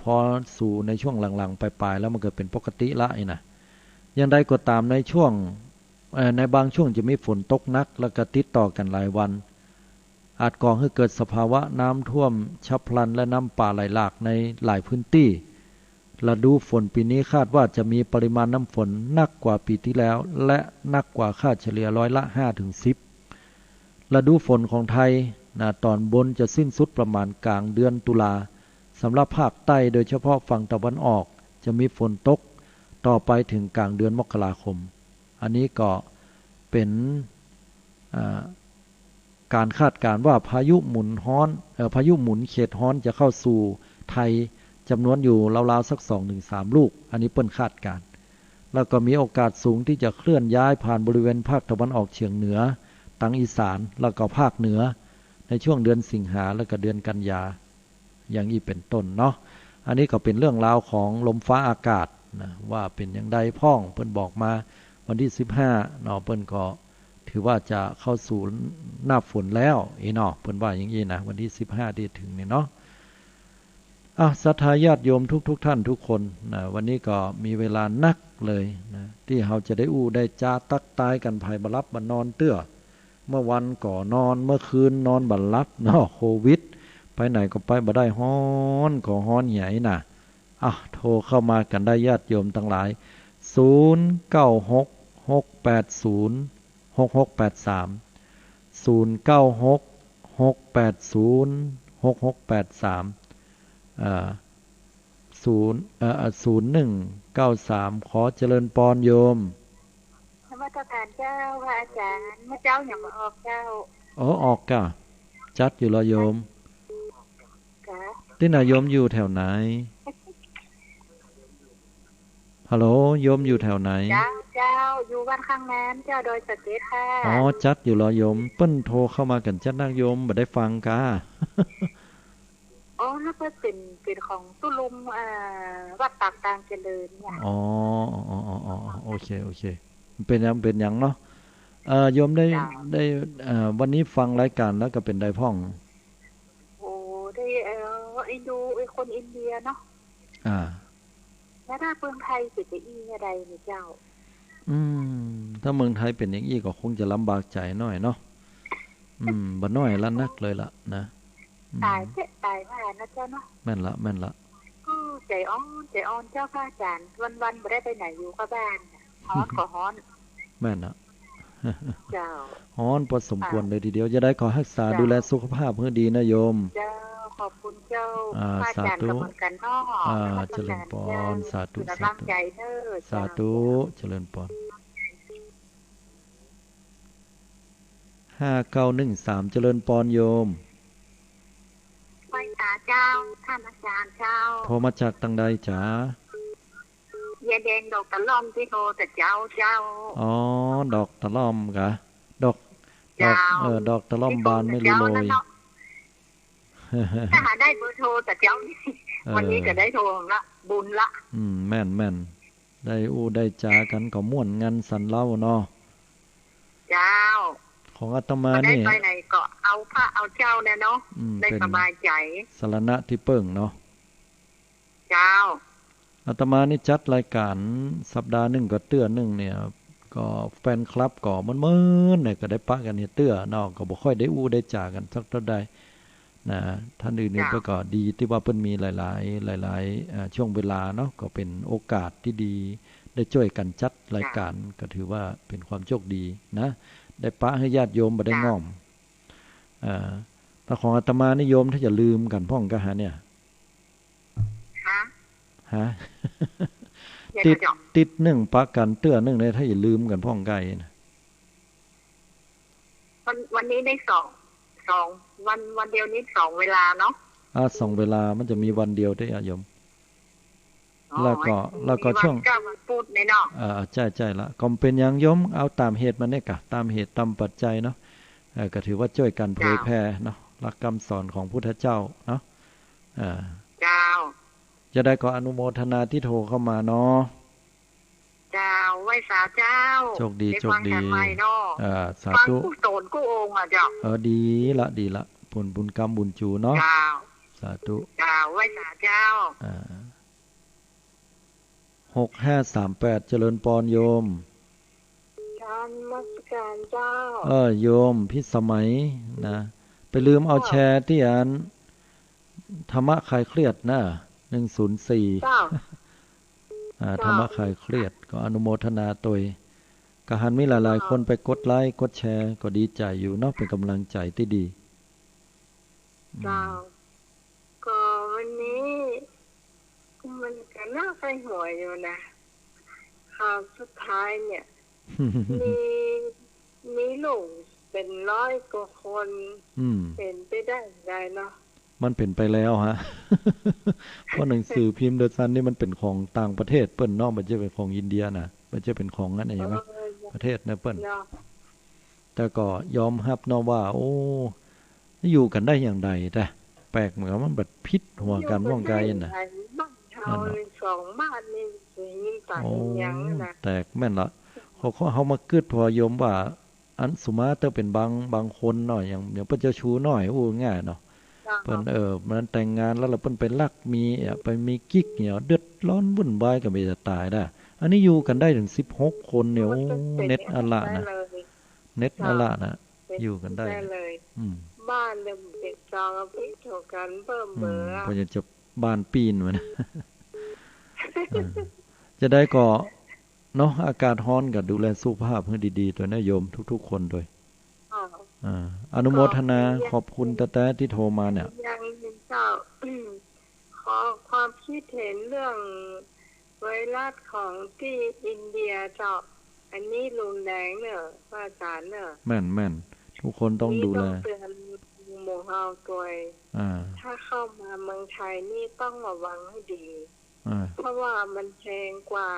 Speaker 1: พอสู่ในช่วงหลังๆปลายๆแล้วมันเกิดเป็นปกติละไอ้น่ะอย่างใดก็ตามในช่วงในบางช่วงจะมีฝนตกหนักแล้วก็ติดต่อกันหลายวันอาจก่อให้เกิดสภาวะน้ำท่วมฉับพลันและน้ำป่าไหลหลากในหลายพื้นที่ฤดูฝนปีนี้คาดว่าจะมีปริมาณน้ำฝนหนักกว่าปีที่แล้วและหนักกว่าค่าเฉลี่ยร้อยละ 5-10 ฤดูฝนของไทยตอนบนจะสิ้นสุดประมาณกลางเดือนตุลาสำหรับภาคใต้โดยเฉพาะฝั่งตะวันออกจะมีฝนตกต่อไปถึงกลางเดือนมกราคมอันนี้ก็เป็นการคาดการณ์ว่าพายุหมุนเขตฮ้อนจะเข้าสู่ไทยจำนวนอยู่ราวๆสัก 2-3 ลูกอันนี้เปิ้นคาดการณ์แล้วก็มีโอกาสสูงที่จะเคลื่อนย้ายผ่านบริเวณภาคตะวันออกเฉียงเหนือทางอีสานแล้วก็ภาคเหนือในช่วงเดือนสิงหาและก็เดือนกันยาอย่างนี้เป็นต้นเนาะอันนี้ก็เป็นเรื่องราวของลมฟ้าอากาศนะว่าเป็นอย่างใดพ้องเปิ้นบอกมาวันที่15เนาะเปิ้นก็ถือว่าจะเข้าสู่หน้าฝนแล้วเนาะเปิ้นว่าอย่างนี้นะวันที่15ที่ถึงนี่เนาะศรัทธาญาติโยมทุกท่านทุกคนนะวันนี้ก็มีเวลานักเลยนะที่เราจะได้ได้จาตักตายกันภายบรับบันนอนเตื้อเมื่อวันก่อนอนเมื่อคืนนอนบันรับเนาะโควิดไปไหนก็ไปบ่ได้ฮ้อนก็ฮ้อนใหญ่น่ะโทรเข้ามากันได้ญาติโยมทั้งหลาย0966806683 0193ขอเจริญปรโยม
Speaker 2: นมัสการเจ้าพระอาจารย์เมื่อเจ้าอย่างมาออกเจ้า
Speaker 1: ออกกะจัดอยู่ละโยมที่ไหนโยมอยู่แถวไหนฮัลโหลโยมอยู่แถวไหน
Speaker 2: เจ้าอยู่บ้านข้างน้ำเจ้าโดยสเกตค่ะ
Speaker 1: จัดอยู่ละโยมเปิ้นโทรเข้ามากันจัดนักโยมบ่ได้ฟังกะ
Speaker 2: แล้วก็เป็นของตุลุมวัดปากตางเจริญเนี่ย
Speaker 1: โอเคเป็นยังเนาะโยมได้วันนี้ฟังรายการแล้วก็เป็นได้พ่อง
Speaker 2: ได้ดูคนอินเดียเนาะแล้วถ้าเมืองไทยสิจะอีอะไรเนี่ยเจ้า
Speaker 1: ถ้าเมืองไทยเป็นอย่างนี้ก็คงจะลำบากใจหน่อยเนาะบ่น้อยละนักเลยล่ะนะ
Speaker 2: ตายว่านะเจ้าเนาะ
Speaker 1: แม่นละ
Speaker 2: ใจอ่อนเจ้าพระอาจารย์วันบ่ได้ไปไหนอยู่กับบ้านฮ้อนก็ฮ้อน
Speaker 1: แม่นอะ
Speaker 2: เจ้า
Speaker 1: ฮ้อนพอสมควรเลยทีเดียวจะได้ขอรักษาดูแลสุขภาพเพื่อดีนะโยม
Speaker 2: เจ้าขอบคุณเจ้าพระอาจารย์กับเหมือนกันเนาะ
Speaker 1: เจริญพรสาธุสาธุ เจริญพร5913เจริญพรโยม
Speaker 2: ไปตาเจ้าท่านอาจารย์เจ้า
Speaker 1: โทรมาจากทางใดจ๋าย
Speaker 2: ายแดงดอกตะล่อมที่โทรแต่เจ้า
Speaker 1: ดอกตะล่อมกะดอกตะล่อมบานไม่รู้โรย
Speaker 2: ถ้าหาได้เบอร์โทรแต่เจ้าวันนี้ก็ได้โทรละบุญละ
Speaker 1: แม่นได้ได้จากันก็ม่วนงันสันเล่าเนาะ
Speaker 2: เจ้า
Speaker 1: ของอาตมานี่
Speaker 2: ไปไหนก็เอาพระเอาเจ้าเนี่ยเนาะได้สบายใจ
Speaker 1: สรณะที่เปิ้งเนาะ
Speaker 2: เจ้า
Speaker 1: อาตมานี่จัดรายการสัปดาห์นึงก็เตื้อนึงเนี่ยก็แฟนคลับก็มันเนี่ยก็ได้ปะกันเนี่ยเตื้อเนาะก็บ่ค่อยได้ได้จากันสักเท่าใดนะท่านอื่นๆก็ดีที่ว่าเพิ่นมีหลายช่วงเวลาเนาะก็เป็นโอกาสที่ดีได้ช่วยกันจัดรายการก็ถือว่าเป็นความโชคดีนะได้ปะให้ญาติโยมบ่ได้ง่อมแต่ของอาตมานิยมถ้าอย่าลืมกันพ่องก็หาเนี่ยฮะติดหนึ่งปะกันเตื้อหนึ่งเลยถ้าอย่าลืมกันพ่องไก่นะ
Speaker 2: วันนี้ได้สองวันเดียวนี้2เวลาเนาะ
Speaker 1: 2เวลามันจะมีวันเดียวได้โยมแล้วก็ช่วง
Speaker 2: พูดในเนาะ
Speaker 1: ใช่ละก็เป็นอย่างโยมเอาตามเหตุมันเนี่ยกะตามเหตุตามปัจจัยเนาะก็ถือว่าช่วยกันเผยแพร่เนาะหลักคำสอนของพุทธเจ้าเนาะ
Speaker 2: เจ้า
Speaker 1: จะได้ก็อนุโมทนาที่โทรเข้ามาเนาะ
Speaker 2: เจ้าไว้สาเจ้า
Speaker 1: โชคดีโชคดี
Speaker 2: สาธุกูโตนกูองอ่ะเจ้า
Speaker 1: ดีละผลบุญกรรมบุญจูเนาะ
Speaker 2: เจ้า
Speaker 1: สาธุ
Speaker 2: เจ้าไว้สาเจ้า
Speaker 1: 6538เจริญปรโยม
Speaker 2: การมัสการเจ้
Speaker 1: าโยมพิสมัยนะไปลืมเอาแชร์ที่อันธรรมะคลายเครียดนะ104ธรรมะคลายเครียดก็อนุโมทนาตัวกหันมีหลายๆคนไปกดไลค์กดแชร์ก็ดีใจอยู่เนาะเป็นกำลังใจที่ดี
Speaker 2: ก็วันนี้มันก็น่าไปหัวอยู่นะข่าวสุดท้ายเนี่ยมีลูกเป็น100 กว่าคนเป็นไปได้ไงเนาะ
Speaker 1: มันเป็นไปแล้วฮะเพราะหนังสือพิมพ์เดอะซันนี่มันเป็นของต่างประเทศเปิ้นเนาะมันจะเป็นของอินเดียนะมันจะเป็นของนั่นเองมั้ยประเทศนะเปิ้นแต่ก็ยอมรับเนาะว่าโอ้อยู่กันได้อย่างใดแต่แปลกเหมือนมันแบบพิษหัวกันว่องไกลน่ะ
Speaker 2: นั่นเนาะ2 บ้านนี่ยิ่งต่างอย่างน่ะ
Speaker 1: แตกแม่นละเขามาคิดพอยมว่าอันสุมาเตอร์เป็นบางคนหน่อยอย่างเปิ้นเจ้าชู้หน่อยโอ้ง่ายเนาะเปิ้นมันแต่งงานแล้วเปิ้นไปลักมีไปมีกิ๊กเนี่ยเดือดร้อนวุ่นวายก็ไม่จะตายได้อันนี้อยู่กันได้ถึง16 คนเนี่ยโอ้เน็ตอะละนะเน็ตอะละนะอยู่กันได้
Speaker 2: บ้านเนี่ยเด็กจองพิโถกันเบิ่มเบ้อ
Speaker 1: พอจะบ้านปีนมันจะได้ก็เนาะอากาศร้อนก็ดูแลสุขภาพให้ดีๆตัวนะโยมทุกๆคนด้วยอนุโมทนาขอบคุณแต่ที่โทรมาเนี่ย
Speaker 2: ยังเจ้าขอความคิดเห็นเรื่องไวรัสของที่อินเดียเจ้าอันนี้รุนแรงเนอะพระอาจารย์เนอะ
Speaker 1: แม่นทุกคนต้องดูแล
Speaker 2: เตือนหมู่เฮาตัวถ้าเข้ามาเมืองไทยนี่ต้องระวังให้ดีเพราะว่ามันแพงกว่า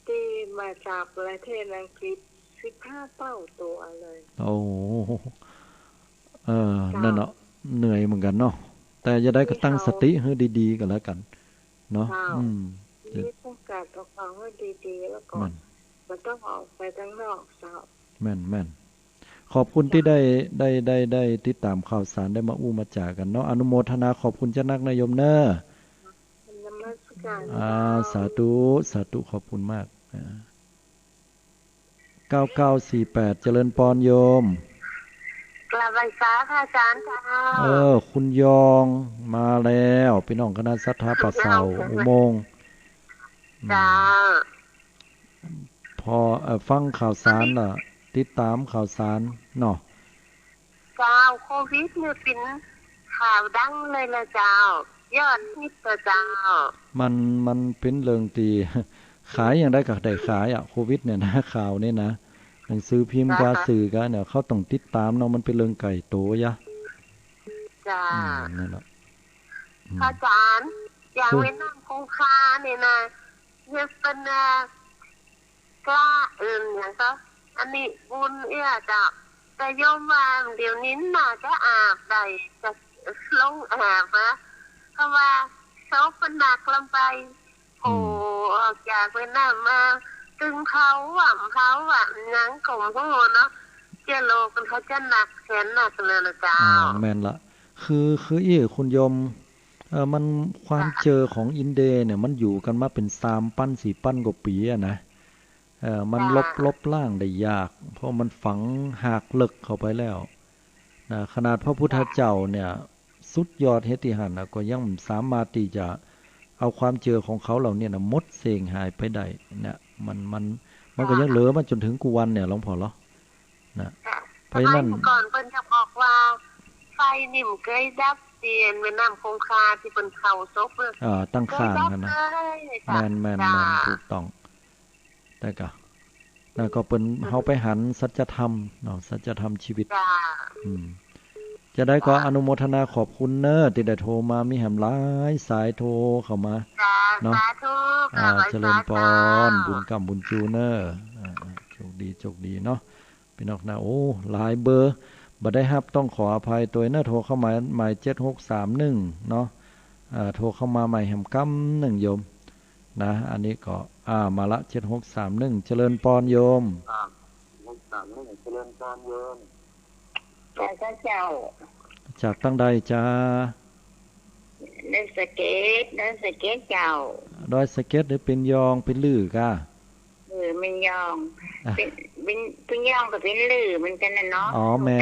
Speaker 2: ที่มาจากประเทศอังกฤษ15 เท่าตัวเลย
Speaker 1: โอ้นั่นเนาะเหนื่อยเหมือนกันเนาะแต่จะได้ก็ตั้งสติให้ดีๆกันแล้วกันเนาะ
Speaker 2: นี่ต้องการระวังให้ดีๆแล้วก็มันต้องออกไปข้างนอกเจ้า
Speaker 1: แม่นขอบคุณที่ได้ติดตามข่าวสารได้มาอู้มาจากันเนาะอนุโมทนาขอบคุณเจ้านักนายมเนอะสาธุขอบคุณมาก9948เจริญปรโยม
Speaker 2: กราบไหว้สาค่ะอาจารย์ค่ะ
Speaker 1: คุณยองมาแล้วพี่น้องคณะศรัทธาป่าเสาอุโมงค์
Speaker 2: จ้า
Speaker 1: พอฟังข่าวสารน่ะติดตามข่าวสารเนาะ
Speaker 2: เจ้าโควิดเนี่ยเป็นข่าวดังเลยละเจ้ายอดฮิตเจ้า
Speaker 1: มันเป็นเรื่องตีขายอย่างได้ก็ได้ขายโควิดเนี่ยนะข่าวนี่นะหนังสือพิมพ์กาสื่อกันเนี่ยเขาต้องติดตามเนาะมันเป็นเรื่องไก่โตยะ
Speaker 2: จ้านั่นแหละอาจารย์อย่างเว้นน้ำคงคาเนี่ยนะเนี่ยเป็นกล้าอย่างก็อันนี้บุญจ้ะแต่โยมว่าเดี๋ยวนี้น่าจะอาบได้จะลงอาบนะเพราะว่าเขาเป็นหนักลงไปโอ้ออกจากเวียดนามมาตึงเขาหวังหนังของพวกเนาะเจโลกันเขาจะหนักแขนหนักเลยนะจ๊ะ
Speaker 1: แม่นละคือคุณโยมมันความเจอของอินเดียเนี่ยมันอยู่กันมาเป็น3 ปั้น 4 ปั้นกว่าปีนะมันลบล้างได้ยากเพราะมันฝังหักลึกเข้าไปแล้วนะขนาดพระพุทธเจ้าเนี่ยสุดยอดเฮติหันก็ยังสามารถที่จะเอาความเจอของเขาเหล่านี้นะมดเสงหายไปได้เนี่ยมันก็ยังเหลือมาจนถึงกูวันเนี่ยหลวงพ่อเหรอนะ
Speaker 2: เพราะนั้นก่อนเพิ่นจะบอกว่าไฟนิ่มเคยดับเตียนเวียดนามคงคาที่เพิ่นเข้าซบ
Speaker 1: ตั้งข้างกันนะแม่นถูกต้องแต่ก็เป็นเฮาไปหันสัจธรรมเนาะสัจธรรมชีวิตจะได้ก็อนุโมทนาขอบคุณเนอะที่ได้โทรมามีแหมหลายสายโทรเข้ามาเนาะเจริญพรบุญกรรมบุญจูเนอะโชคดีเนาะพี่น้องนะโอ้หลายเบอร์บ่ได้รับต้องขออภัยตัวเนอะโทรเข้ามาหมาย7631เนาะ โทรเข้ามาใหม่แหมกำหนึ่งโยมนะอันนี้ก็มาละ7631เจริญปอนโยม
Speaker 2: 631เจริญปอนโยมแต่ก็เจ้า
Speaker 1: จากตั้งใดจ้า
Speaker 2: ได้สเก็ตเจ้า
Speaker 1: ดอยสเก็ตหรือเป็นยองเป็นลือกะ
Speaker 2: มันยองเป็นยองกับเป็นลือมันกันนะเนาะ
Speaker 1: แมน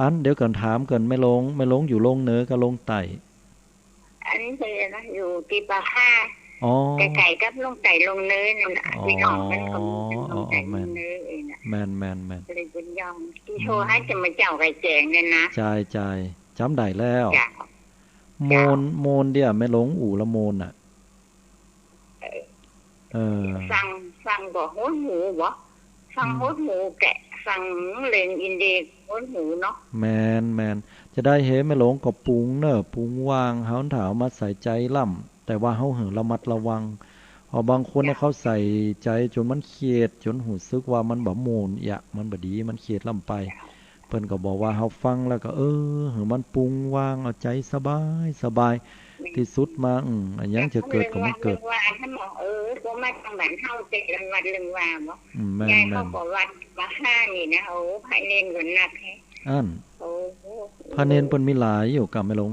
Speaker 1: อันเดี๋ยวก่อนถามก่อนไม่ลงอยู่ลงเหนือกับลงใต้
Speaker 2: อันนี้คือนะอยู่ตีปาค่าไก่กับลงไก่ลงเนื้อนั่นน่ะพี่น้องมันก็ลงไก่ลงเนื้อเองน่ะ
Speaker 1: แม่น
Speaker 2: เลยเป็นยองที่โชว์ให้จะมาเจ้าไก่แจงเนี่ยนะ
Speaker 1: ใช่จำได้แล้วโมนเดี๋ยวไม่ลงอู่ละโมนน่ะ
Speaker 2: สั่งบ่หัวหมูบ่สั่งหัวหมูแกะสั่งเลนอินเดียหัวหมูเนาะ
Speaker 1: แมนจะได้เห็นไม่หลงก็ปรุงเนอะปรุงวางเฮาถามมาใส่ใจล่ำแต่ว่าเฮาเหอระมัดระวังบางคนเนี่ยเขาใส่ใจจนมันเครียดจนหูซึกว่ามันบ่โมนมันบ่ดีมันเครียดล่ำไปเพิ่นก็บอกว่าเฮาฟังแล้วก็เหอมันปรุงวางเอาใจสบายที่สุดมาอันยังจะเกิดก็มันเกิด
Speaker 2: ว่าท่านบอกบ่มาทางบ้านเฮาเต็มวัดลึงว่าบ่ยายเขาบอกวัดว่า5นี่นะพระเนรก็นักแท้
Speaker 1: พระเนรเพิ่นมีหลายอยู่กับแม่ลง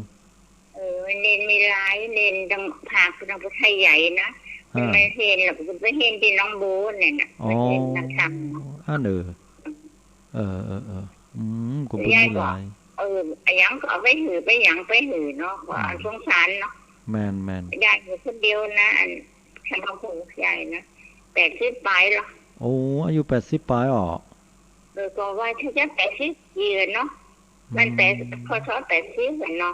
Speaker 2: เนรมีหลายเนรดังภาคทางพุทธใหญ่นะไม่เห็นหรอกไปเห็นที่น้องบูนเนี่ยนะเห็นนะครับ
Speaker 1: ก็เพิ่นมีหลาย
Speaker 2: ยังก็เอาไปหือไปยังไปหือเนาะว่าสงสารเนาะ
Speaker 1: แม่น
Speaker 2: ยายอยู่คนเดียวนะอันฉันเอาผู้ใหญ่นะ80ปลายละ
Speaker 1: อายุ80ปลาย
Speaker 2: ก็ว่าถ้าจะ80yearเนาะมันพศ80เนาะ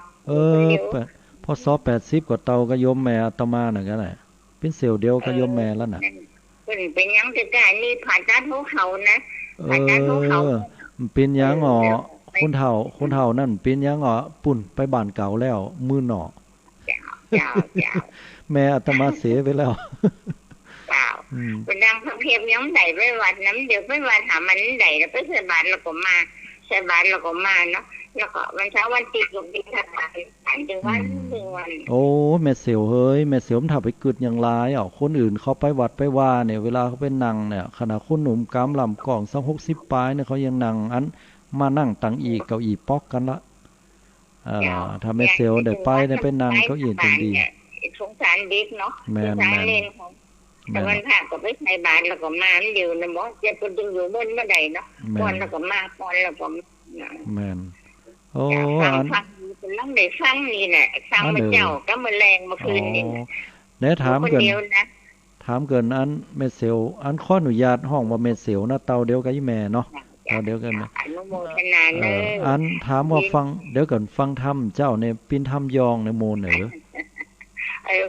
Speaker 1: พศ80ก็เตาก็โยมแม่อาตมาน่ะก็ได้เป็นเซลล์เดียวก็โยมแม่แล้วน่ะ
Speaker 2: เป็นยังจะได้นี่ผ่าตัดหัวเข่านะผ่าตัดหัวเข่า
Speaker 1: เป็นยังคนเฒ่านั่นเป็นยังปุ่นไปบ้านเก่าแล้วมื้อหนอ
Speaker 2: จ้า
Speaker 1: แม่อาตมาเสียไปแล้ว
Speaker 2: เป็นดังพระเพียบยังได้ไปวัดน้ำเดี๋ยวไปวัดหามันได้แล้วไปใส่บาตรแล้วก็มาใส่บาตรแล้วก็มาเนาะแล้วก็วันเช้าวันติดลงดินทบาทถึงวัน
Speaker 1: แม่เสียวเฮ้ยแม่เสียวมันถ้าไปกึดอย่างหลายคนอื่นเขาไปวัดไปว่าเนี่ยเวลาเขาไปนั่งเนี่ยขณะคนหนุ่มกำลำกล่องสัก60ปลายเนี่ยเขายังนั่งมานั่งตังอีเก้าอี้ป๊อกกันละถ้าแม่เสียวได้ไปนั่งเก้าอี้จริงดี
Speaker 2: สงสารบิ๊กเนาะ
Speaker 1: แม่น
Speaker 2: แต่วันพระก็ไปใส่บาตรแล้วก็มาอยู่นะบ่จะเป็นจึงอยู่บนเมื่อใดเนาะก่อนแล้วก็มาก่อนแล้วก็
Speaker 1: แม่น
Speaker 2: ฟังเป็นลังได้ฟังนี่แหละฟังมาเจ้าก็มาแรงมาคืนนี่
Speaker 1: แล้วถามเกินอันเมเซลอันขออนุญาตห้องว่าเมเซลนะเตาเดียวกับอีแม่เนาะเตาเดียวกันอันถามว่าฟังเดี๋ยวก่อนฟังธรรมเจ้าในปินธรรมยองในโมเหนือ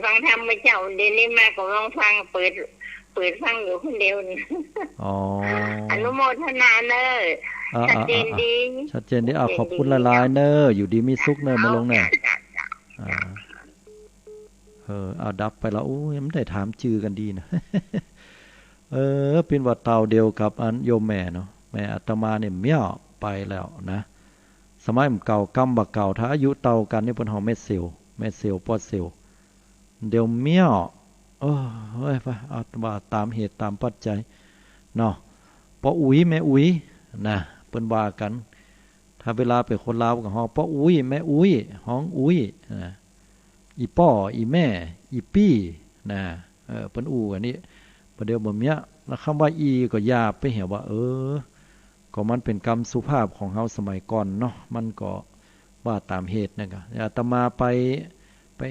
Speaker 2: ฟังธรรมมาเจ้าเดี๋ยวนี้มาก็ลองฟังเปิดฟังอยู่คนเดียวอนุโมทนาเนอชัดเจนดี
Speaker 1: ขอบคุณหลายๆเนออยู่ดีมีสุขเนอมาลงเนี่ยเอาดับไปแล้วมันได้ถามชื่อกันดีนะเป็นว่าเตาเดียวกับอันโยมแม่เนาะแม่อาตมาเนี่ยเมี่ยไปแล้วนะสมัยมันเก่ากำบักเก่าถ้าอายุเตากันนี่เป็นห้องแม่เซลปอดเซลเดี๋ยวเมี่ยเฮ้ยไปเอาว่าตามเหตุตามปัจจัยเนาะปออุ้ยแม่อุ้ยนะเปิ้นว่ากันถ้าเวลาเป็นคนลาวก็ฮ้องปออุ้ยแม่อุ้ยฮ้องอุ้ยนะอีป้ออีแม่อีปี้นะเปิ้นอู้กันนี่ประเดี๋ยวบ่เมียแล้วคำว่าอีก็หยาบไปเหี่ยวว่าก็มันเป็นกรรมสุภาพของเฮาสมัยก่อนเนาะมันก็ว่าตามเหตุนั่นก็อาตมาไป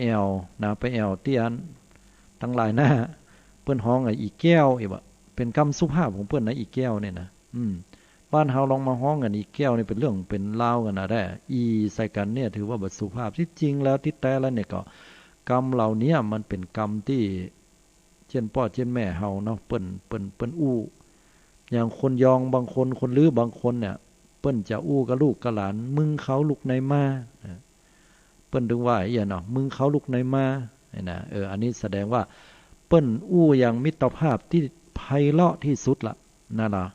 Speaker 1: แอวนะไปแอวเตี้ยนทั้งหลายหน้าเปิ้นฮ้องอีแก้วอีบ่เป็นกรรมสุภาพของเปิ้นนะอีแก้วเนี่ยนะบ้านเฮาลองมาฮ้องกันอีแก้วนี่เป็นเรื่องเป็นราวกันนะได้อีใส่กันเนี่ยถือว่าบ่สุภาพที่จริงแล้วที่แท้แล้วเนี่ยก็กรรมเหล่านี้มันเป็นกรรมที่เช่นพ่อเช่นแม่เฮาเนาะเปิ้นอู้อย่างคนยองบางคนคนลือบางคนเนี่ยเปิ้นจะอู้กับลูกกับหลานมึงเขาลูกในมาเปิ้นถึงว่าอย่างเนาะมึงเขาลูกในมานะอันนี้แสดงว่าเปิ้นอู้อย่างมิตรภาพที่ไพเราะที่สุดละนั่นล่ะ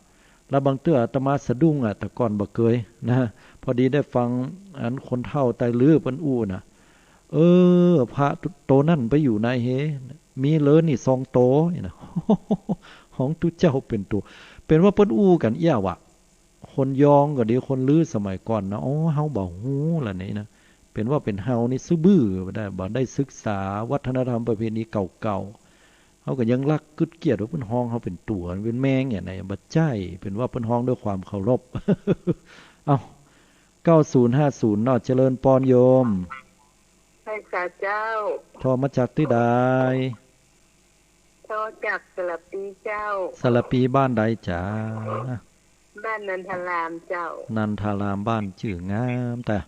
Speaker 1: แล้วบางเตื้ออาตมาสะดุ้งแต่ก่อนบ่เคยนะพอดีได้ฟังอันคนเฒ่าไตลือเปิ้นอู้นะ เออพระโตนั่นไปอยู่ในเฮมีเลยนี่2 โตนี่นะของตุเจ้าเป็นตัวเป็นว่าเปิ้นอู้กันเอี้ยวะคนยองก็ดีคนลือสมัยก่อนนะอ๋อเฮาบ่ฮู้ล่ะนี่นะเป็นว่าเป็นเฮานี่ซื่อบื้อบ่ได้ศึกษาวัฒนธรรมประเพณีเก่าๆเฮาก็ยังรักกึดเกียดว่าเพิ่นฮ้องเฮาเป็นตัวเป็นแมงอย่างไหนบ่ใจเป็นว่าเพิ่นฮ้องด้วยความเคารพเอ้า9050เนาะเจริญปอนโยม
Speaker 2: พระเจ้า
Speaker 1: โทรมาจากที่ใด
Speaker 2: โทรจากสระปีเจ้า
Speaker 1: สระปีบ้านใดจ๋า
Speaker 2: บ้านนันทารามเจ้า
Speaker 1: นันทารามบ้านชื่องามแต่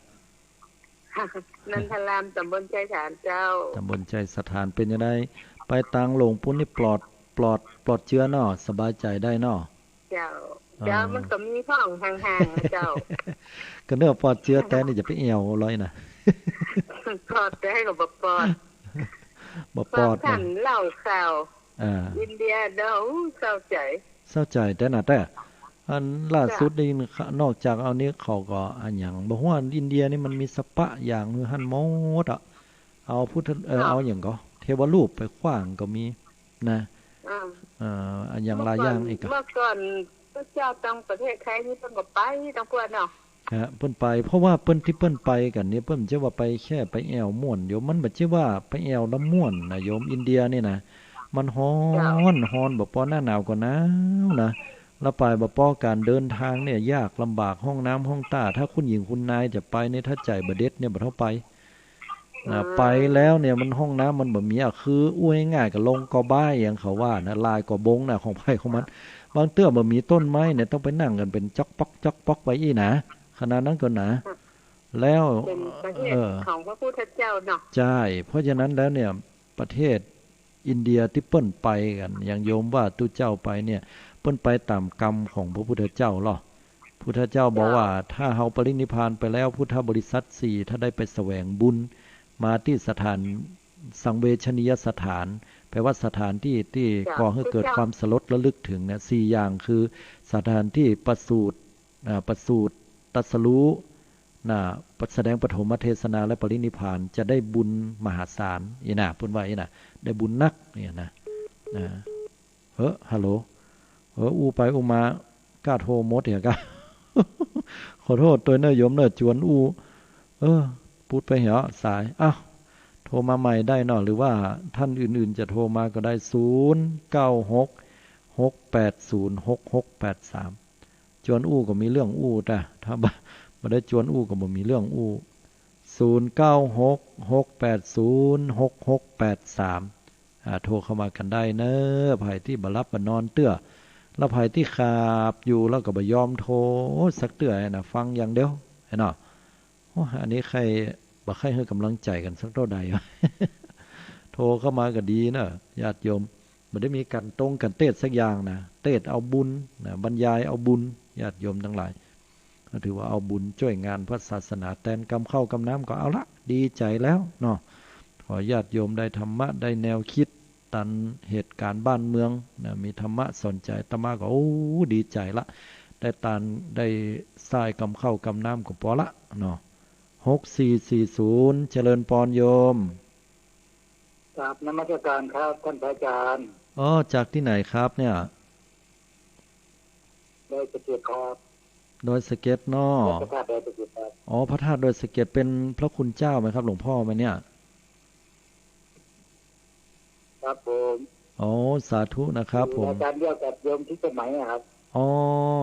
Speaker 2: นันทารามตำบลใจฐานเจ้า
Speaker 1: ตำบลใจสถานเป็นยังไงไปตังหลงปุ้นนี่ปลอดเชื้อเนาะสบายใจได้เนาะ
Speaker 2: เจ้ามันก็มีห้องห่างๆเจ้า
Speaker 1: ก็เนื้อปลอดเชื้อแต่นี่จะไปเอวร้อยนะ
Speaker 2: ปลอดได้ก็บ่ปลอด
Speaker 1: บ่ปลอด
Speaker 2: ท่านเล่าข่าวอินเดียเด้อเศร้าใจ
Speaker 1: แต่น่ะแต่อันล่าสุดนี่นอกจากเอานี้เขาก็อันหยังบ่ฮู้ว่าอินเดียนี่มันมีสปะอย่างคือหั่นหมดอ่ะเอาพุทธเอาหยังก็เทวรูปไปขว้างก็มีนะอันอย่างหลายอย่างอีก
Speaker 2: เมื่อก่อนพระเจ้าตั้งประเทศไทยนี่เพิ่นก็ไปตั้งเพิ่นเนาะ
Speaker 1: เพิ่นไปเพราะว่าเพิ่นที่เพิ่นไปกันนี่เพิ่นจะว่าไปแค่ไปแอวม่วนโยมมันบ่ใช่ว่าไปแอวน้ำม่วนนะโยมอินเดียนี่นะมันร้อนบ่พอหน้าหนาวก็หนาวนะแล้วไปบ่พอการเดินทางเนี่ยยากลำบากห้องน้ำห้องท่าถ้าคุณหญิงคุณนายจะไปเนี่ยถ้าใจบ่เด็ดเนี่ยบ่เท่าไปไปแล้วเนี่ยมันห้องน้ำมันบ่มีคืออุ้ยง่ายๆก็ลงกอบ้ายอย่างเขาว่านะลายกอบงน่ะของไผของมันบางเตื้อบ่มีต้นไม้เนี่ยต้องไปนั่งกันเป็นจ๊อกป๊อกไว้อีนะขนาดนั้นก็นะแล้ว
Speaker 2: เป็นประเทศของพระพุทธเจ้าเนาะ
Speaker 1: ใช่เพราะฉะนั้นแล้วเนี่ยประเทศอินเดียที่เปิ้นไปกันอย่างโยมว่าตุเจ้าไปเนี่ยเปิ้นไปตามกรรมของพระพุทธเจ้าหรอพุทธเจ้าบอกว่าถ้าเฮาปรินิพพานไปแล้วพุทธบริษัท4ถ้าได้ไปแสวงบุญมาที่สถานสังเวชนียสถานแปลว่าสถานที่ก่อให้เกิดความสลดระลึกถึงนะ4อย่างคือสถานที่ประสูติตรัสรู้แสดงปฐมเทศนาและปรินิพพานจะได้บุญมหาศาลอีน่ะพูดว่าอีน่ะได้บุญนักเนี่ยนะฮัลโหลอูไปอูมากล้าโทรหมดเหรอกะขอโทษตัวเน้อโยมเน้อจวนอูพูดไปเหรอสายอ้าวโทรมาใหม่ได้เนาะหรือว่าท่านอื่นๆจะโทรมาก็ได้0966806683จวนอู้ก็มีเรื่องอู้แต่ถ้าบ่ได้จวนอู้ก็บ่มีเรื่องอู้0966806683โทรเข้ามากันได้เน้อไผที่บ่รับบ่นอนเตื้อแล้วไผที่ขาบอยู่แล้วก็บ่ยอมโทรสักเตื้อน่ะฟังอย่างเดียวเห็นเนาะอันนี้ใครบ่ใครให้กำลังใจกันสักเท่าใดโทรเข้ามาก็ดีนะญาติโยมบ่ได้มีกันตรงกันเทศสักอย่างนะเทศเอาบุญนะบรรยายเอาบุญญาติโยมทั้งหลายถือว่าเอาบุญช่วยงานพระศาสนาแทนกำเข้ากำน้ำก็เอาละดีใจแล้วเนาะขอญาติโยมได้ธรรมะได้แนวคิดตันเหตุการณ์บ้านเมืองนะมีธรรมะสนใจธรรมะก็โอ้ดีใจละได้ตานได้ทรายกำเข้ากำน้ำก็พอละเนาะ6440เจริญปอนโยม
Speaker 3: ครับนมัสการครับท่านอาจารย์
Speaker 1: จากที่ไหนครับเนี่ย
Speaker 3: โดยสเก็ตครับ
Speaker 1: โดยสเก็ตเนาะพระธาตุโดยสเก็ตครับพระธาตุโดยสเก็ตเป็นพระคุณเจ้าไหมครับหลวงพ่อไหมเนี่ย
Speaker 3: ครับผม
Speaker 1: สาธุนะครับผม
Speaker 3: อาจารย์เรียกกับโยมที่สมัยครับ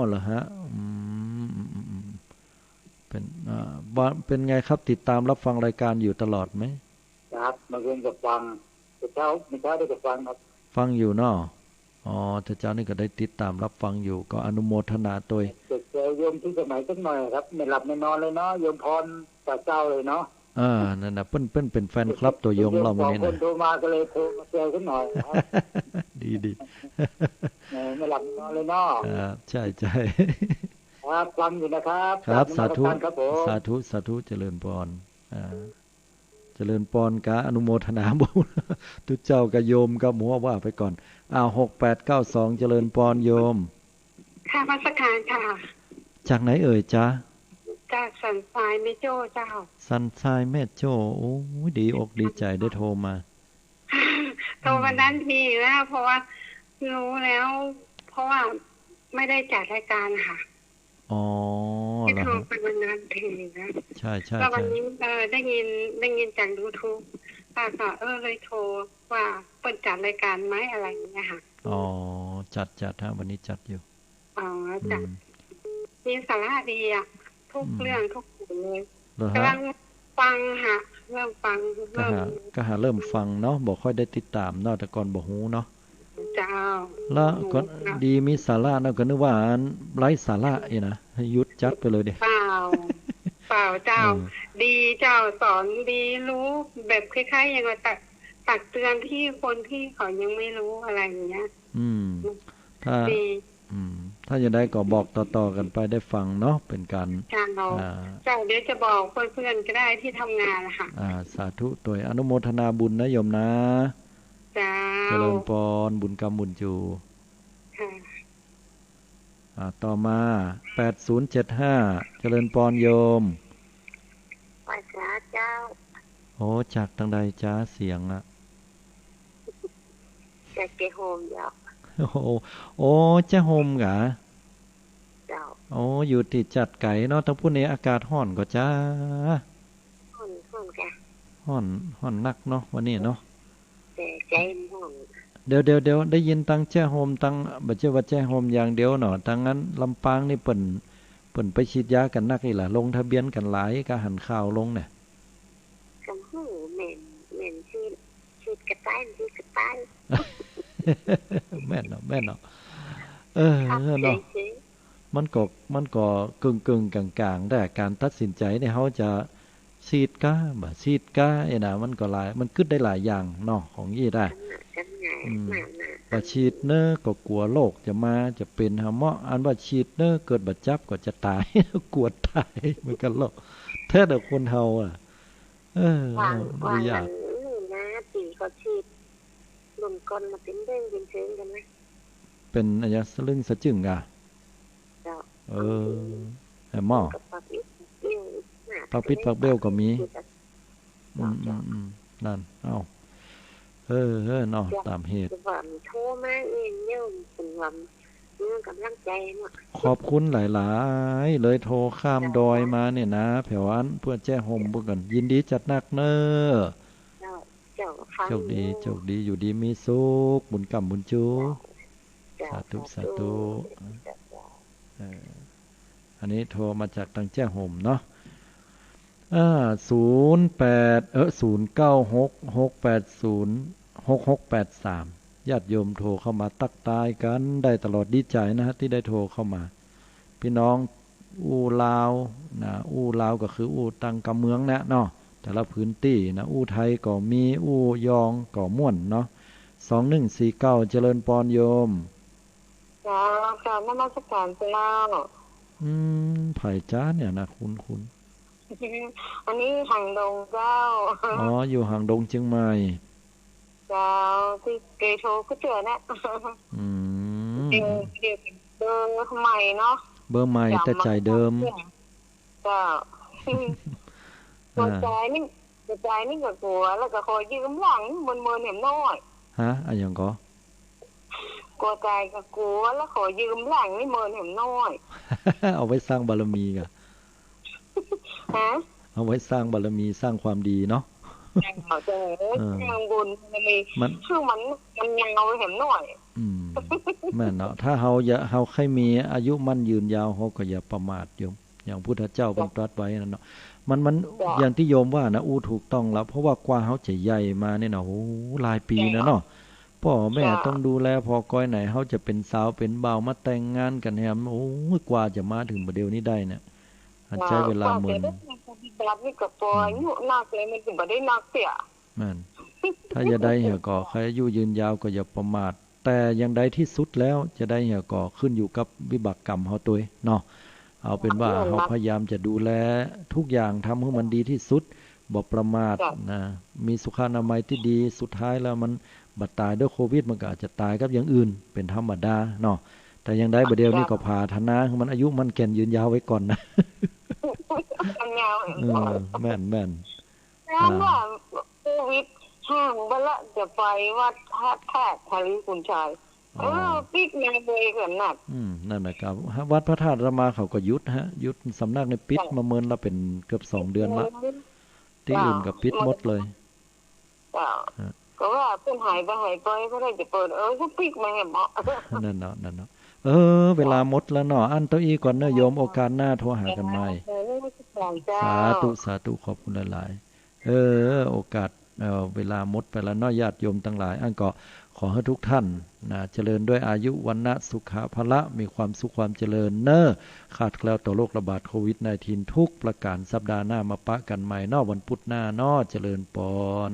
Speaker 1: เหรอฮะเป็นไงครับติดตามรับฟังรายการอยู่ตลอดไหม
Speaker 3: ครับมาเรียนกับฟังเช้าได้กับฟังครับ
Speaker 1: ฟังอยู่เนาะท่านเจ้านี่ก็ได้ติดตามรับฟังอยู่ก็อนุโมทนาตัว
Speaker 3: เจอโยมที่สมัยสักหน่อยครับไม่หลับไม่นอนเลยเนาะโยมพรจากเจ้าเลยเนาะ
Speaker 1: นั่นน่ะเปิ้นเป็นแฟนคลับตัวยงเรามื้อนี้นะ
Speaker 3: คนโทรมาก็เลยโทรมาเจอสักหน่อย
Speaker 1: ดี
Speaker 3: ไม่หลับไม่นอนเลยเนาะ
Speaker 1: ใช่
Speaker 3: ครับฟังอยู่นะครับ
Speaker 1: ครับสาธุเจริญพรเจริญพรกะอนุโมทนาบุญทุกเจ้ากับโยมกับหมู่ว่าไปก่อน6892เจริญพรโยม
Speaker 2: ค่ะมาสักการค่ะ
Speaker 1: จากไหนเอ่ยจ๊ะ
Speaker 2: จากสันทรายแม่โจ้เจ้า
Speaker 1: สันทรายแม่โจ้โอ้ยดีอกดีใจได้โทรมา
Speaker 2: โทรวันนั้นทีแล้วเพราะว่ารู้แล้ว เพราะว่าไม่ได้จัดรายการค่ะ
Speaker 1: อ๋อ
Speaker 2: ที่
Speaker 1: เหรอ
Speaker 2: โทร
Speaker 1: ฮะ
Speaker 2: ไปวันนั้นทีนะ
Speaker 1: ใช่ใช่
Speaker 2: แล้ววัน
Speaker 1: ใช่
Speaker 2: นี้ได้ยินจาก YouTube ป้าก็เลยโทรว่าเปิดจัดรายการไหมอะไรอย่างเงี้ยค่ะ
Speaker 1: อ๋อจัดฮะวันนี้จัดอยู่
Speaker 2: อ๋อจัดมีสาระดีอ่ะทุกเรื่องทุกอย่างเลยกำลังฟังค่ะเริ่มฟัง
Speaker 1: ก็หาเริ่มฟังเนาะบ่ค่อยได้ติดตามเนาะแต่ก่อนบ่ฮู้เนาะ
Speaker 2: เจ้า
Speaker 1: แล้วก็ดีมีสาระเนาะก็นึกว่าไร้สาระอีนะให้หยุดจัดไปเลยเด้
Speaker 2: เปล่าเจ้าดีเจ้าสอนดีรู้แบบคล้ายๆอย่างว่าตักเตือนที่คนที่เขายังไม่รู้อะไรอย่างเงี้ย
Speaker 1: ถ้าอย่างใดก็บอกต่อๆกันไปได้ฟังเนาะเป็นการ
Speaker 2: เจ้าเดี๋ยวจะบอกเพื่อนๆก็ได้ที่ทำงานค่ะ
Speaker 1: สาธุตัวอนุโมทนาบุญนะโยมนะ
Speaker 2: จ้า
Speaker 1: เจริญพรบุญกรรมบุญจูต่อมา8075เจริญพรโยม
Speaker 2: ว่าเจ้า
Speaker 1: โอ้จากทางใดจ้าเสียงอะ
Speaker 2: จากเกโฮมยาว
Speaker 1: โอ้เจ้าโฮมกะ
Speaker 2: เจ้า
Speaker 1: โอ้อยู่ติดจัดไก่เนาะทั้งผู้นี้อากาศร้อนก็จ้า
Speaker 2: ร้อนแก
Speaker 1: ร้อนนักเนาะวันนี้เนาะ
Speaker 2: แต่ใจร้อน
Speaker 1: เดี๋ยวได้ยินตังแจ้โฮมตังบ่ใช่ว่าแจ้โฮมอย่างเดียวเนาะตังนั้นลำปางนี่เปิ่นไปฉีดยากันนักนี่ล่ะลงทะเบียนกันหลายก็หันข่าวลงเนี่ย
Speaker 2: กำหูเหม็นฉีดกระต่าย
Speaker 1: แม่นเนาะเนาะมันก็กึ่งกลางๆได้การตัดสินใจเนี่ยเฮาจะฉีดกะบ่ฉีดกะน่ะมันก็หลายมันคิดได้หลายอย่างเนาะของยี่ได้บ่ฉีดเนอก็กลัวโรคจะมาจะเป็นหาเหมาะอันว่าฉีดเนอเกิดบ่จับก็จะตายกลัวตายเหมือนกันโลกแท้แต่คนเฮาอ่ะบ่อยาก
Speaker 2: นะปีก็ฉีดลมก่อนมาเป็นเด้งเป็นเชิงกันมั้ย
Speaker 1: เป็นอะยะสลึงสะจึงอ่ะให้หม้อปักปิดปักเบลก็มีนั่นเอ้าเนาะตามเหตุ
Speaker 2: โทรมาเองเนี่ยเป็นว่าเรื่องกำลังใจเนาะ
Speaker 1: ขอบคุณหลายๆเลยโทรข้ามดอยมาเนี่ยนะแถวอันเพื่อแจ้โฮมบ่กันยินดีจัดหนักเน้อโชคดีอยู่ดีมีสุขบุญกรรมบุญจูสาธุอันนี้โทรมาจากทางแจ้โฮมเนาะ080966806683ญาติโยมโทรเข้ามาตักตายกันได้ตลอดดีใจนะฮะที่ได้โทรเข้ามาพี่น้องอู้ลาวนะอู้ลาวก็คืออู้ตังกำเมืองนะเนาะแต่ละพื้นที่นะอู้ไทยก็มีอู้ยองก็ม่วนเนาะ2149เจริญพรโยม
Speaker 2: ค่ะนมัสการเจ้า
Speaker 1: ไผ่จ้าเนี่ยนะคุณ
Speaker 2: อันนี้หางดงเจ้า
Speaker 1: อยู่หางดงเชียงใหม่
Speaker 2: เจ้าที่เกโชก็เจอนะเดี๋ยวเบอร์ใหม่เนาะ
Speaker 1: เบอร์ใหม่แต่ใจเดิม
Speaker 2: เจ้าตัวใจนี่ก็กลัวแล้วก็คอยยืมหลังมือเห็นน้อย
Speaker 1: ฮะอะไรอย่างก็
Speaker 2: กลัวใจก็กลัวแล้วขอยืมหลังนี่มือเห็นน้อย
Speaker 1: เอาไว้สร้างบารมีกะเอาไว้สร้างบารมีสร้างความดีเนาะ
Speaker 2: งานบุญมันคือมันยังเอาเห็นหน่อย
Speaker 1: แม่เนาะถ้าเฮาใครมีอายุมั่นยืนยาวเฮาก็อย่าประมาทโยมอย่างพุทธเจ้าตรัสไว้นั่นเนาะมันอย่างที่โยมว่านะถูกต้องแล้วเพราะว่ากว่าเฮาจะใหญ่มาเนี่ยเนาะโอ้หลายปีนะเนาะพ่อแม่ต้องดูแลพอก้อยไหนเฮาจะเป็นสาวเป็นบ่าวมาแต่งงานกันแฮมโอ้กว่าจะมาถึงประเดี๋ยวนี้ได้เนี่ยใช้เวลาเหมือน
Speaker 2: แบบนี้ก็ปล่อยอยู่นักเลยมันถึงบ่ได้นักเสีย
Speaker 1: นั่นถ้าจะได้เหี่ยก่อใครอายุยืนยาวก็อย่าประมาทแต่อย่างใดที่สุดแล้วจะได้เหี่ยก่อขึ้นอยู่กับวิบากกรรมเฮาตัวเนาะเอาเป็นว่าเฮาพยายามจะดูแลทุกอย่างทำให้มันดีที่สุดบ่ประมาทนะมีสุขอนามัยที่ดีสุดท้ายแล้วมันบัดตายด้วยโควิดมันก็อาจจะตายกับอย่างอื่นเป็นธรรมดาเนาะแต่ยังได้ประเดี๋ยวนี้ก็พาธนามันอายุมันแก่นยืนยาวไว้ก่อนนะ
Speaker 2: มันยาว
Speaker 1: แม่น
Speaker 2: แล้วว่าโควิดห่างไปละจะไปวัดแพทย์ทารีคุณชายปิกมาเลยกันหนัก
Speaker 1: นั่นนะครับวัดพระธาตุรามาเขาก็ยุดฮะยุดสำนักในปิดมาเมินละเป็นเกือบ2 เดือนละที่อื่นก็ปิดหมดเลย
Speaker 2: ก็ว่าเพิ่นหายไปก็ได้จะเปิดก็ปิกมาแหม
Speaker 1: นั่นเนาะเวลาหมดแล้วเนาะอันตัวอีก่อนเนาะโยมโอกาสหน้าโทรหากันใหม่สาธุขอบคุณหลายๆโอกาสเวลาหมดไปแล้วเนาะญาติโยมทั้งหลายอันก็ขอให้ทุกท่านนะเจริญด้วยอายุวันนะสุขภละมีความสุขความเจริญขาดแคล้วต่อโรคระบาดโควิด-19 ทุกประการสัปดาห์หน้ามาปะกันใหม่เนาะวันพุธหน้าเนาะเจริญปอน